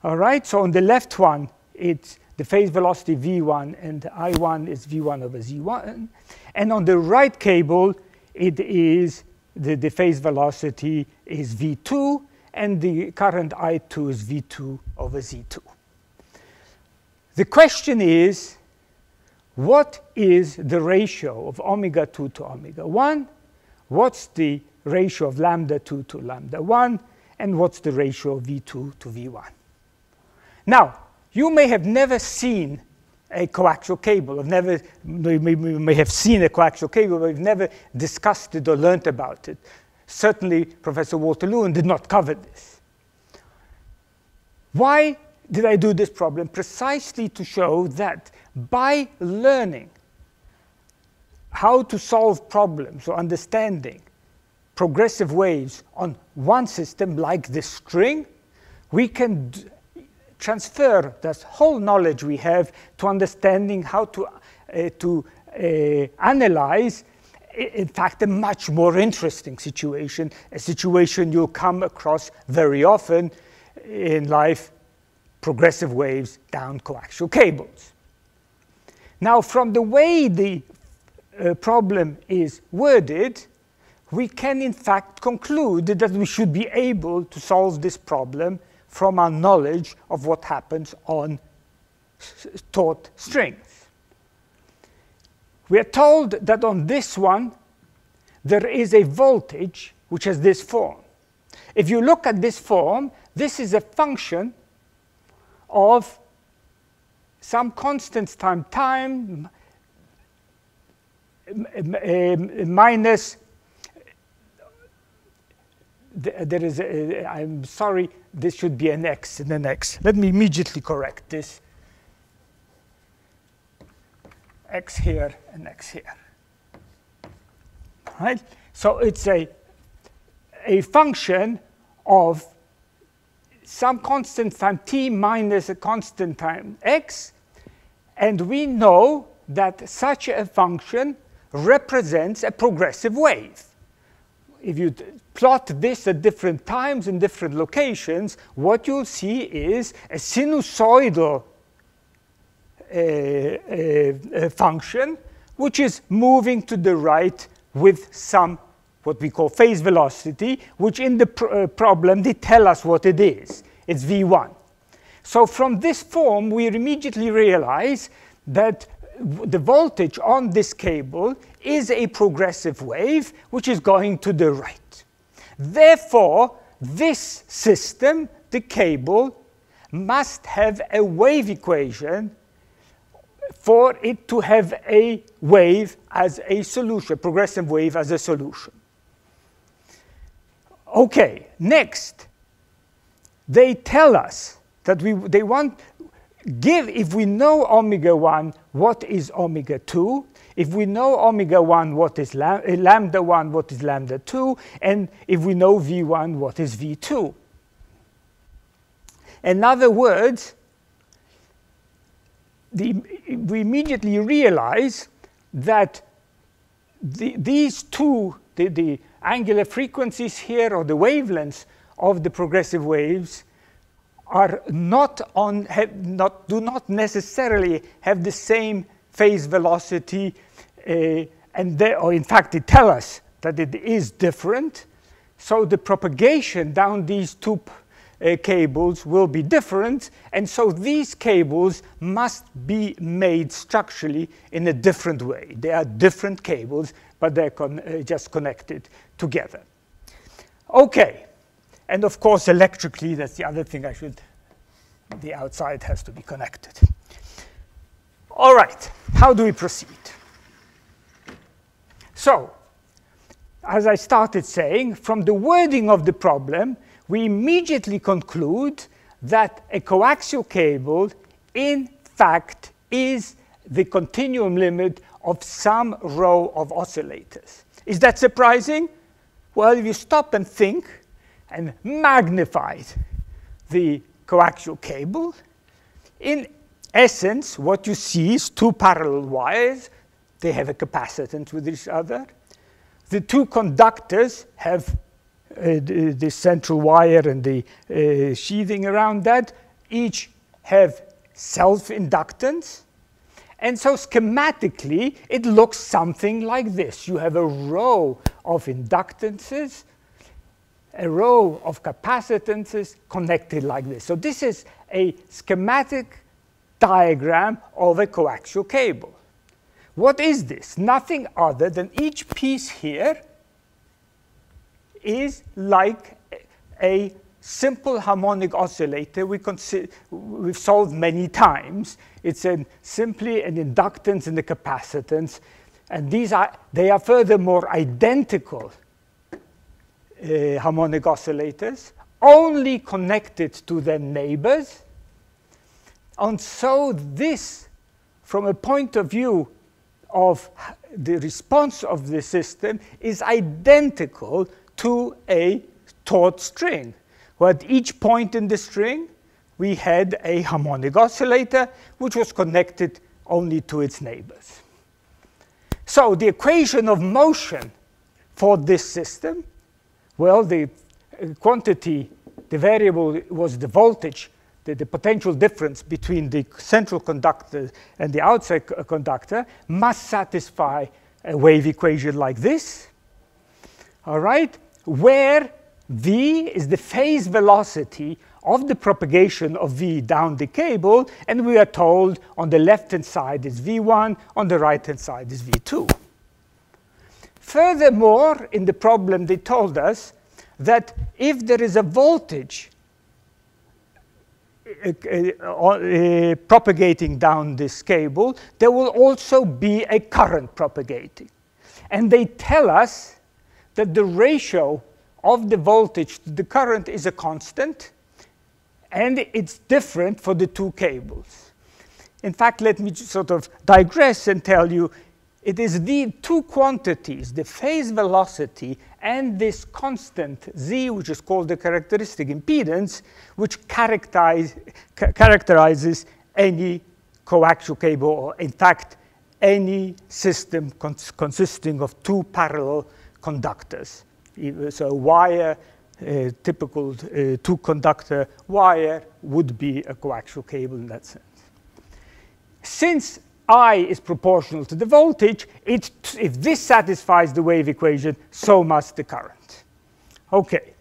All right, so on the left one, it's the phase velocity V1, and I1 is V1 over Z1. And on the right cable, it is the phase velocity is V2, and the current I2 is V2 over Z2. The question is, what is the ratio of omega 2 to omega 1? What's the ratio of lambda 2 to lambda 1? And what's the ratio of V2 to V1? Now, you may have never seen a coaxial cable. You may have seen a coaxial cable, but you've never discussed it or learned about it. Certainly, Professor Walter Lewin did not cover this. Why did I do this problem? Precisely to show that by learning how to solve problems or understanding progressive waves on one system, like this string, we can transfer this whole knowledge we have to understanding how to analyze, in fact, a much more interesting situation, a situation you'll come across very often in life, progressive waves down coaxial cables. Now, from the way the problem is worded, we can in fact conclude that we should be able to solve this problem from our knowledge of what happens on taut strings. We are told that on this one, there is a voltage which has this form. If you look at this form, this is a function of some constant time minus, there is I'm sorry, this should be an x and an x. Let me immediately correct this. X here and x here. Right? So it's a function of some constant time t minus a constant time x, and we know that such a function represents a progressive wave. If you plot this at different times in different locations, what you'll see is a sinusoidal function, which is moving to the right with some what we call phase velocity, which in the problem they tell us what it is. It's V1. So from this form, we immediately realize that the voltage on this cable is a progressive wave, which is going to the right. Therefore, this system, the cable, must have a wave equation for it to have a wave as a solution, progressive wave as a solution. Okay, next, they tell us that they want if we know omega 1, what is omega 2? If we know omega 1, what is lambda 1, what is lambda 2? And if we know V1, what is V2? In other words, we immediately realize that these two, the angular frequencies here, or the wavelengths of the progressive waves, are do not necessarily have the same phase velocity, or in fact, they tell us that it is different. So the propagation down these two cables will be different, and so these cables must be made structurally in a different way. They are different cables, but they're just connected together. Okay, and of course electrically, that's the other thing the outside has to be connected. All right, how do we proceed? So, as I started saying, from the wording of the problem, we immediately conclude that a coaxial cable, in fact, is the continuum limit of some row of oscillators. Is that surprising? Well, if you stop and think and magnify the coaxial cable, in essence, what you see is two parallel wires. They have a capacitance with each other. The two conductors have the central wire and the sheathing around that. Each have self-inductance. And so schematically, it looks something like this. You have a row of inductances, a row of capacitances connected like this. So this is a schematic diagram of a coaxial cable. What is this? Nothing other than each piece here is like a simple harmonic oscillator we've solved many times. It's simply an inductance and a capacitance. And they are furthermore identical harmonic oscillators, only connected to their neighbors. And so this, from a point of view of the response of the system, is identical to a taut string, where at each point in the string we had a harmonic oscillator which was connected only to its neighbors. So the equation of motion for this system, well, the quantity, the variable was the voltage, the potential difference between the central conductor and the outside conductor must satisfy a wave equation like this, all right, where v is the phase velocity of the propagation of v down the cable, and we are told on the left-hand side is v1, on the right-hand side is v2. Furthermore, in the problem they told us that if there is a voltage propagating down this cable, there will also be a current propagating. And they tell us that the ratio of the voltage to the current is a constant, and it's different for the two cables. In fact, let me sort of digress and tell you, it is the two quantities, the phase velocity and this constant z, which is called the characteristic impedance, which characterizes any coaxial cable, or in fact, any system consisting of two parallel conductors. So a wire, typical two-conductor wire, would be a coaxial cable in that sense. Since I is proportional to the voltage, if this satisfies the wave equation, so must the current. Okay.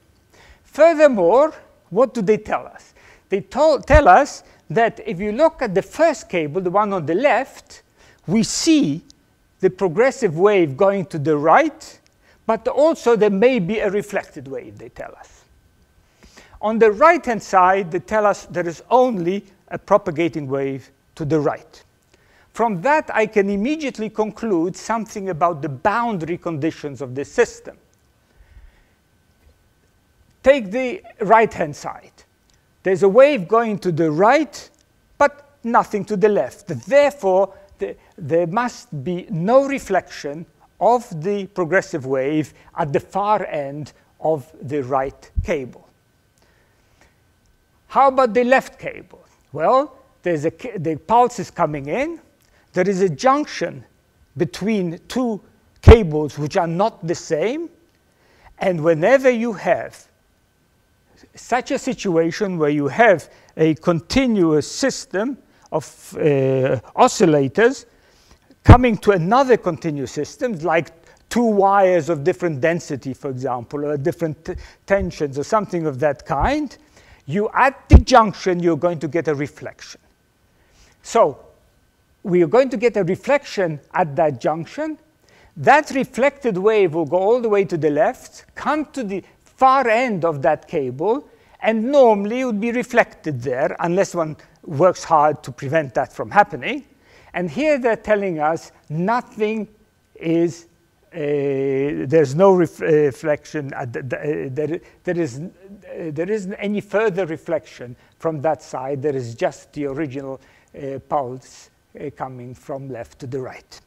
Furthermore, what do they tell us? They tell us that if you look at the first cable, the one on the left, we see the progressive wave going to the right, but also there may be a reflected wave, they tell us. On the right-hand side, they tell us there is only a propagating wave to the right. From that, I can immediately conclude something about the boundary conditions of this system. Take the right-hand side. There's a wave going to the right, but nothing to the left. Therefore, there must be no reflection of the progressive wave at the far end of the right cable. How about the left cable? Well, the pulse is coming in. There is a junction between two cables which are not the same. And whenever you have such a situation where you have a continuous system of oscillators coming to another continuous system, like two wires of different density, for example, or different tensions or something of that kind, at the junction, you're going to get a reflection. So we are going to get a reflection at that junction. That reflected wave will go all the way to the left, come to the far end of that cable, and normally it would be reflected there, unless one works hard to prevent that from happening. And here they're telling us nothing is, there's no reflection, there isn't any further reflection from that side. There is just the original pulse coming from left to the right.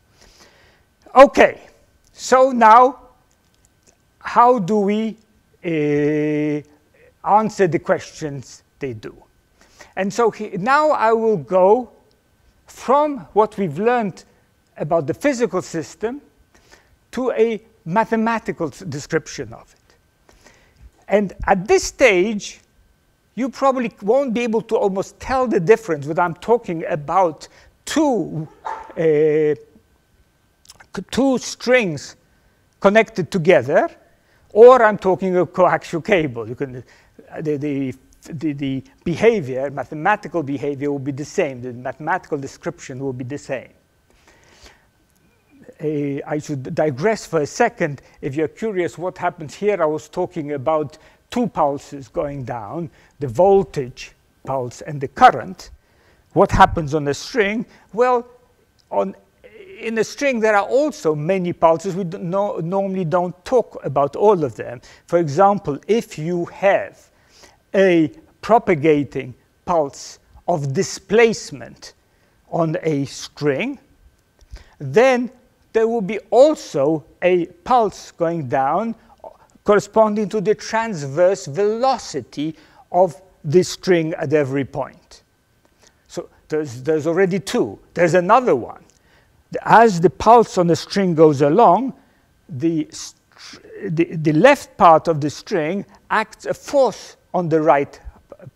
Okay, so now how do we answer the questions they do? And so now I will go from what we've learned about the physical system to a mathematical description of it. And at this stage, you probably won't be able to almost tell the difference when I'm talking about two strings connected together, or I'm talking a coaxial cable. You can, the behavior, mathematical behavior will be the same. The mathematical description will be the same. I should digress for a second. If you're curious what happens here, I was talking about two pulses going down, the voltage pulse and the current. What happens on a string? Well, in a string there are also many pulses. We normally don't talk about all of them. For example, if you have a propagating pulse of displacement on a string, then there will be also a pulse going down corresponding to the transverse velocity of the string at every point. So there's already two. There's another one. As the pulse on the string goes along, the left part of the string acts a force on the right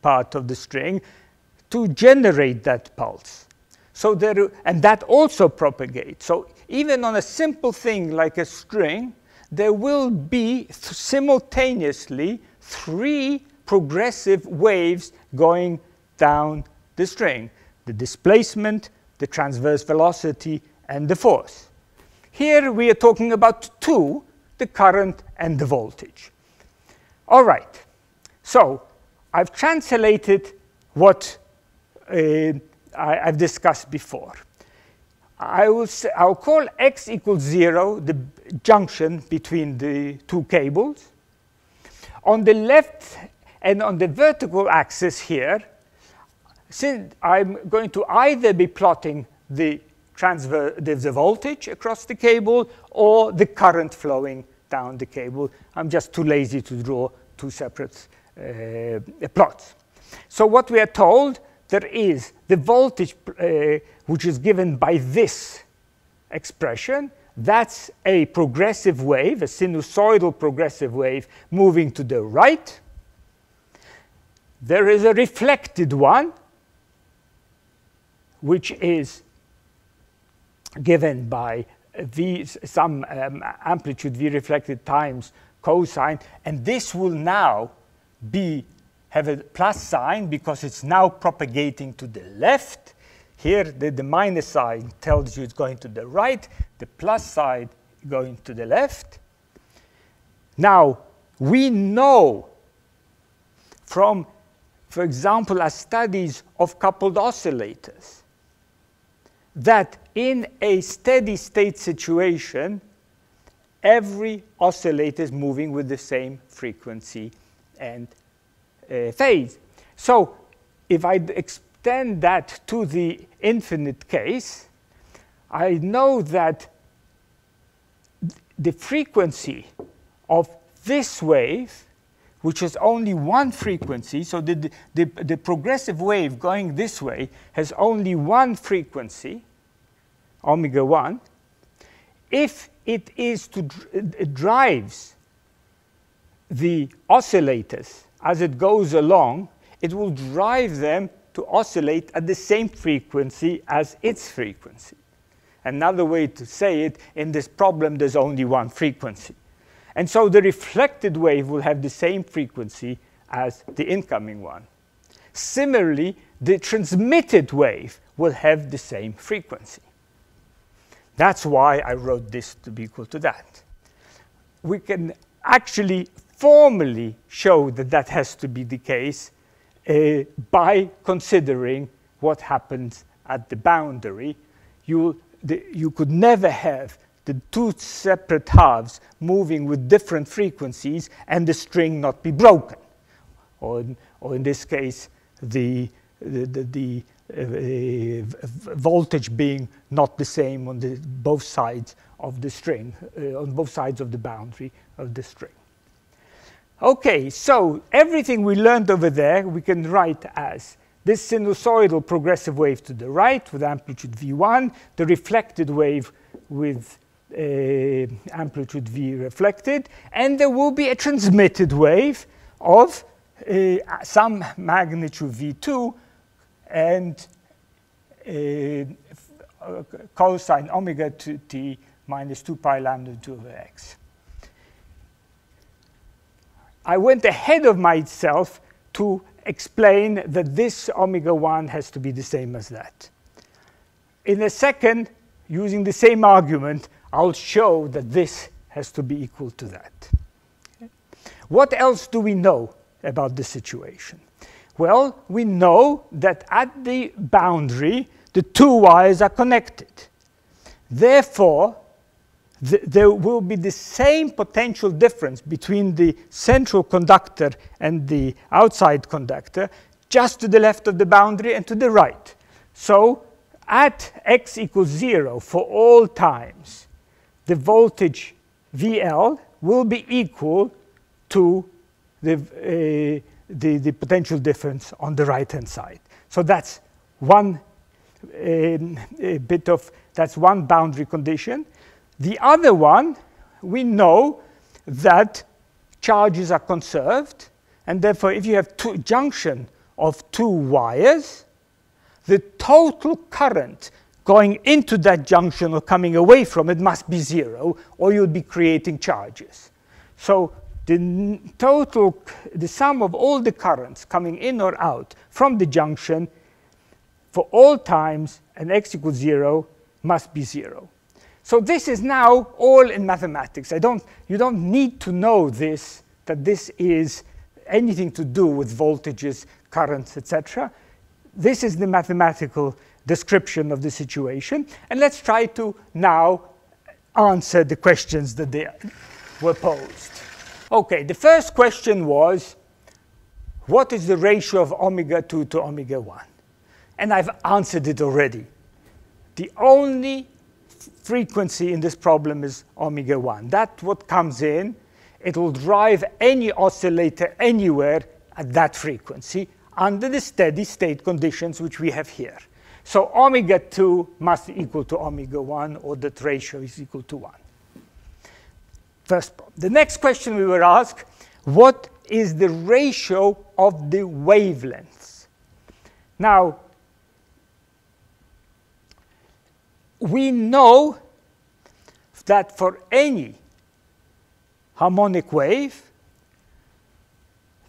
part of the string to generate that pulse. So and that also propagates. So even on a simple thing like a string, there will be simultaneously three progressive waves going down the string: the displacement, the transverse velocity, and the force. Here we are talking about two, the current and the voltage. All right, so I've translated what I've discussed before. I'll call x equals 0 the junction between the two cables. On the left and on the vertical axis here, since I'm going to either be plotting the voltage across the cable or the current flowing down the cable. I'm just too lazy to draw two separate plots. So what we are told, there is the voltage which is given by this expression. That's a progressive wave, a sinusoidal progressive wave moving to the right. There is a reflected one, which is given by some amplitude V reflected times cosine, and this will now have a plus sign because it's now propagating to the left. Here the minus sign tells you it's going to the right, the plus side going to the left. Now we know from, for example, our studies of coupled oscillators, that in a steady state situation, every oscillator is moving with the same frequency and phase. So if I extend that to the infinite case, I know that the frequency of this wave, which is only one frequency, so the progressive wave going this way has only one frequency, omega 1, if it drives the oscillators as it goes along, it will drive them to oscillate at the same frequency as its frequency. Another way to say it, in this problem, there's only one frequency. And so the reflected wave will have the same frequency as the incoming one. Similarly, the transmitted wave will have the same frequency. That's why I wrote this to be equal to that. We can actually formally show that that has to be the case by considering what happens at the boundary. You could never have the two separate halves moving with different frequencies and the string not be broken. Or in this case, the voltage being not the same on both sides of the string, on both sides of the boundary of the string. Okay, so everything we learned over there we can write as this sinusoidal progressive wave to the right with amplitude v1, the reflected wave with amplitude v reflected, and there will be a transmitted wave of some magnitude v2 and cosine omega to t minus 2 pi lambda 2 over x. I went ahead of myself to explain that this omega 1 has to be the same as that. In a second, using the same argument, I'll show that this has to be equal to that. Okay. What else do we know about this situation? Well, we know that at the boundary, the two wires are connected. Therefore, there will be the same potential difference between the central conductor and the outside conductor, just to the left of the boundary and to the right. So at x equals 0 for all times, the voltage VL will be equal to the potential difference on the right-hand side. So that's one that's one boundary condition. The other one, we know that charges are conserved, and therefore if you have junction of two wires, the total current going into that junction or coming away from it must be 0, or you'll be creating charges. So the sum of all the currents coming in or out from the junction for all times and x equals 0 must be 0. So this is now all in mathematics. You don't need to know this, that this is anything to do with voltages, currents, etc. This is the mathematical description of the situation. And let's try to now answer the questions that they were posed. OK, the first question was, what is the ratio of omega 2 to omega 1? And I've answered it already. The only frequency in this problem is omega 1. That's what comes in. It will drive any oscillator anywhere at that frequency under the steady state conditions which we have here. So omega 2 must equal to omega 1, or that ratio is equal to 1. First problem. The next question we were asked, what is the ratio of the wavelengths? Now, we know that for any harmonic wave,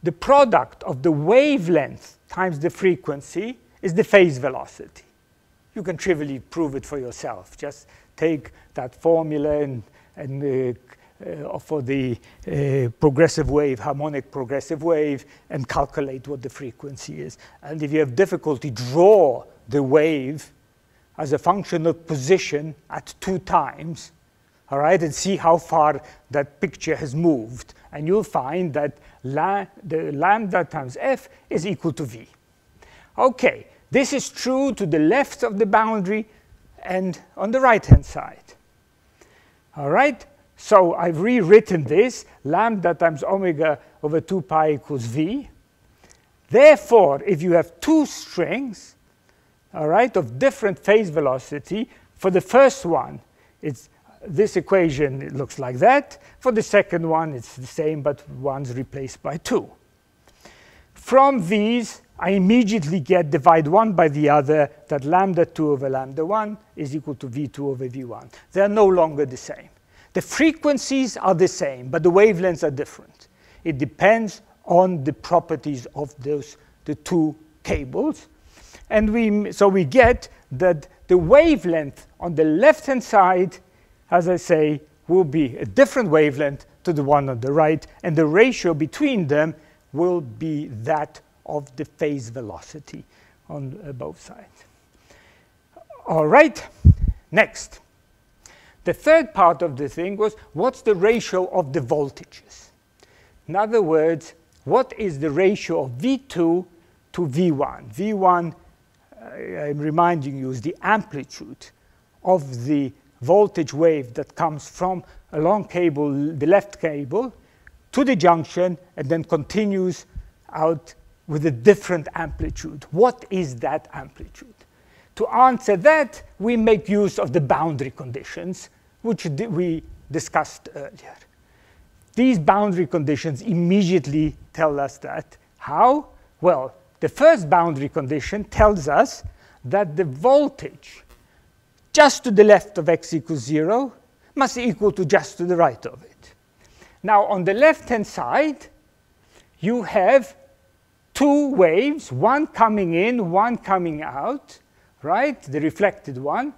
the product of the wavelength times the frequency is the phase velocity. You can trivially prove it for yourself. Just take that formula for the progressive wave, harmonic progressive wave, and calculate what the frequency is. And if you have difficulty, draw the wave as a function of position at 2 times, all right, and see how far that picture has moved. And you'll find that the lambda times f is equal to v. OK, this is true to the left of the boundary and on the right-hand side. All right, so I've rewritten this. Lambda times omega over 2 pi equals v. Therefore, if you have two strings, all right, of different phase velocity, for the first one, it's this equation, it looks like that. For the second one, it's the same, but one's replaced by 2. From these, I immediately get divide one by the other, that lambda 2 over lambda 1 is equal to v2 over v1. They are no longer the same. The frequencies are the same, but the wavelengths are different. It depends on the properties of the two cables. And so we get that the wavelength on the left-hand side, as I say, will be a different wavelength to the one on the right, and the ratio between them will be that of the phase velocity on both sides. All right, next. The third part of the thing was, what's the ratio of the voltages? In other words, what is the ratio of V2 to V1? V1, I'm reminding you, is the amplitude of the voltage wave that comes from a long cable, the left cable, to the junction, and then continues out with a different amplitude. What is that amplitude? To answer that, we make use of the boundary conditions, which we discussed earlier. These boundary conditions immediately tell us that. How? Well, the first boundary condition tells us that the voltage just to the left of x equals 0 must equal to just to the right of it. Now, on the left-hand side, you have two waves, one coming in, one coming out, right? The reflected one.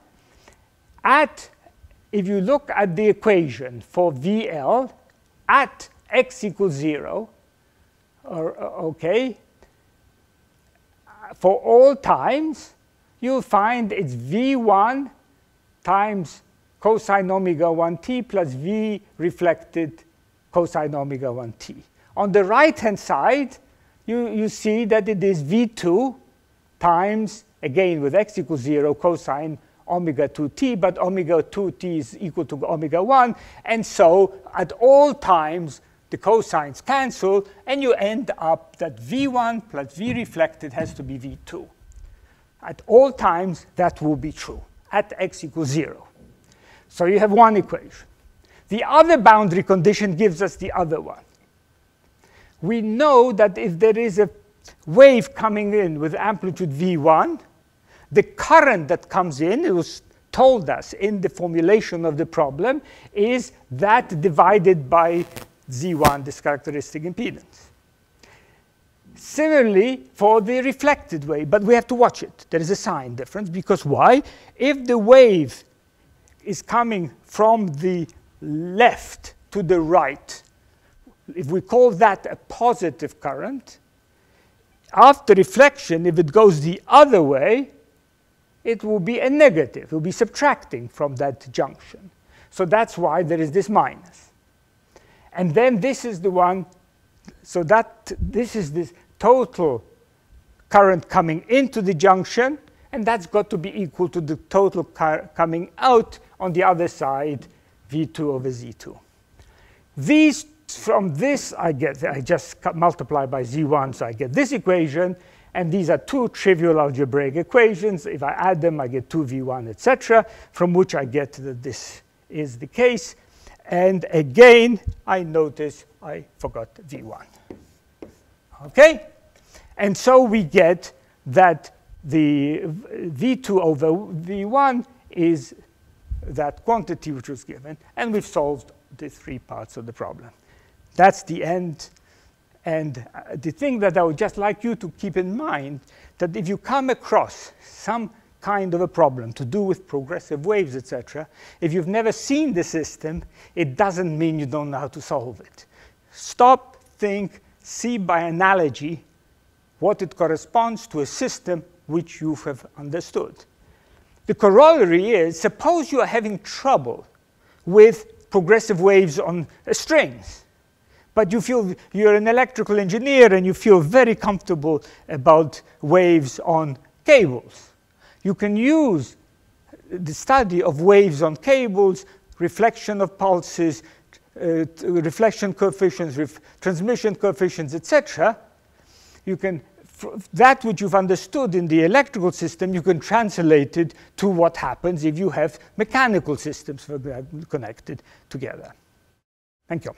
If you look at the equation for VL at x equals 0, okay, for all times, you'll find it's V1 times cosine omega 1t plus V reflected cosine omega 1t. On the right-hand side, you see that it is V2 times, again with x equals 0, cosine omega 2t, but omega 2t is equal to omega 1, and so at all times the cosines cancel, and you end up that V1 plus V reflected has to be V2. At all times, that will be true at x equals 0. So you have one equation. The other boundary condition gives us the other one. We know that if there is a wave coming in with amplitude V1, the current that comes in, it was told us in the formulation of the problem, is that divided by Z1, this characteristic impedance. Similarly, for the reflected wave, but we have to watch it. There is a sign difference, because why? If the wave is coming from the left to the right, if we call that a positive current, after reflection, if it goes the other way, it will be a negative. It will be subtracting from that junction. So that's why there is this minus. And then this is the one, so that this is this total current coming into the junction, and that's got to be equal to the total coming out on the other side, V2 over Z2. These, from this, I just multiply by Z1, so I get this equation, and these are two trivial algebraic equations. If I add them, I get 2V1, etc., from which I get that this is the case. And again, I notice I forgot V1. Okay? And so we get that the V2 over V1 is that quantity which was given, and we've solved the three parts of the problem. That's the end. And the thing that I would just like you to keep in mind, that if you come across some kind of a problem to do with progressive waves, etc., if you've never seen the system, it doesn't mean you don't know how to solve it. Stop, think, see by analogy what it corresponds to a system which you have understood. The corollary is, suppose you are having trouble with progressive waves on strings, but you feel you're an electrical engineer and you feel very comfortable about waves on cables. You can use the study of waves on cables, reflection of pulses, reflection coefficients, transmission coefficients, etc. You can, that which you've understood in the electrical system, you can translate it to what happens if you have mechanical systems connected together. Thank you.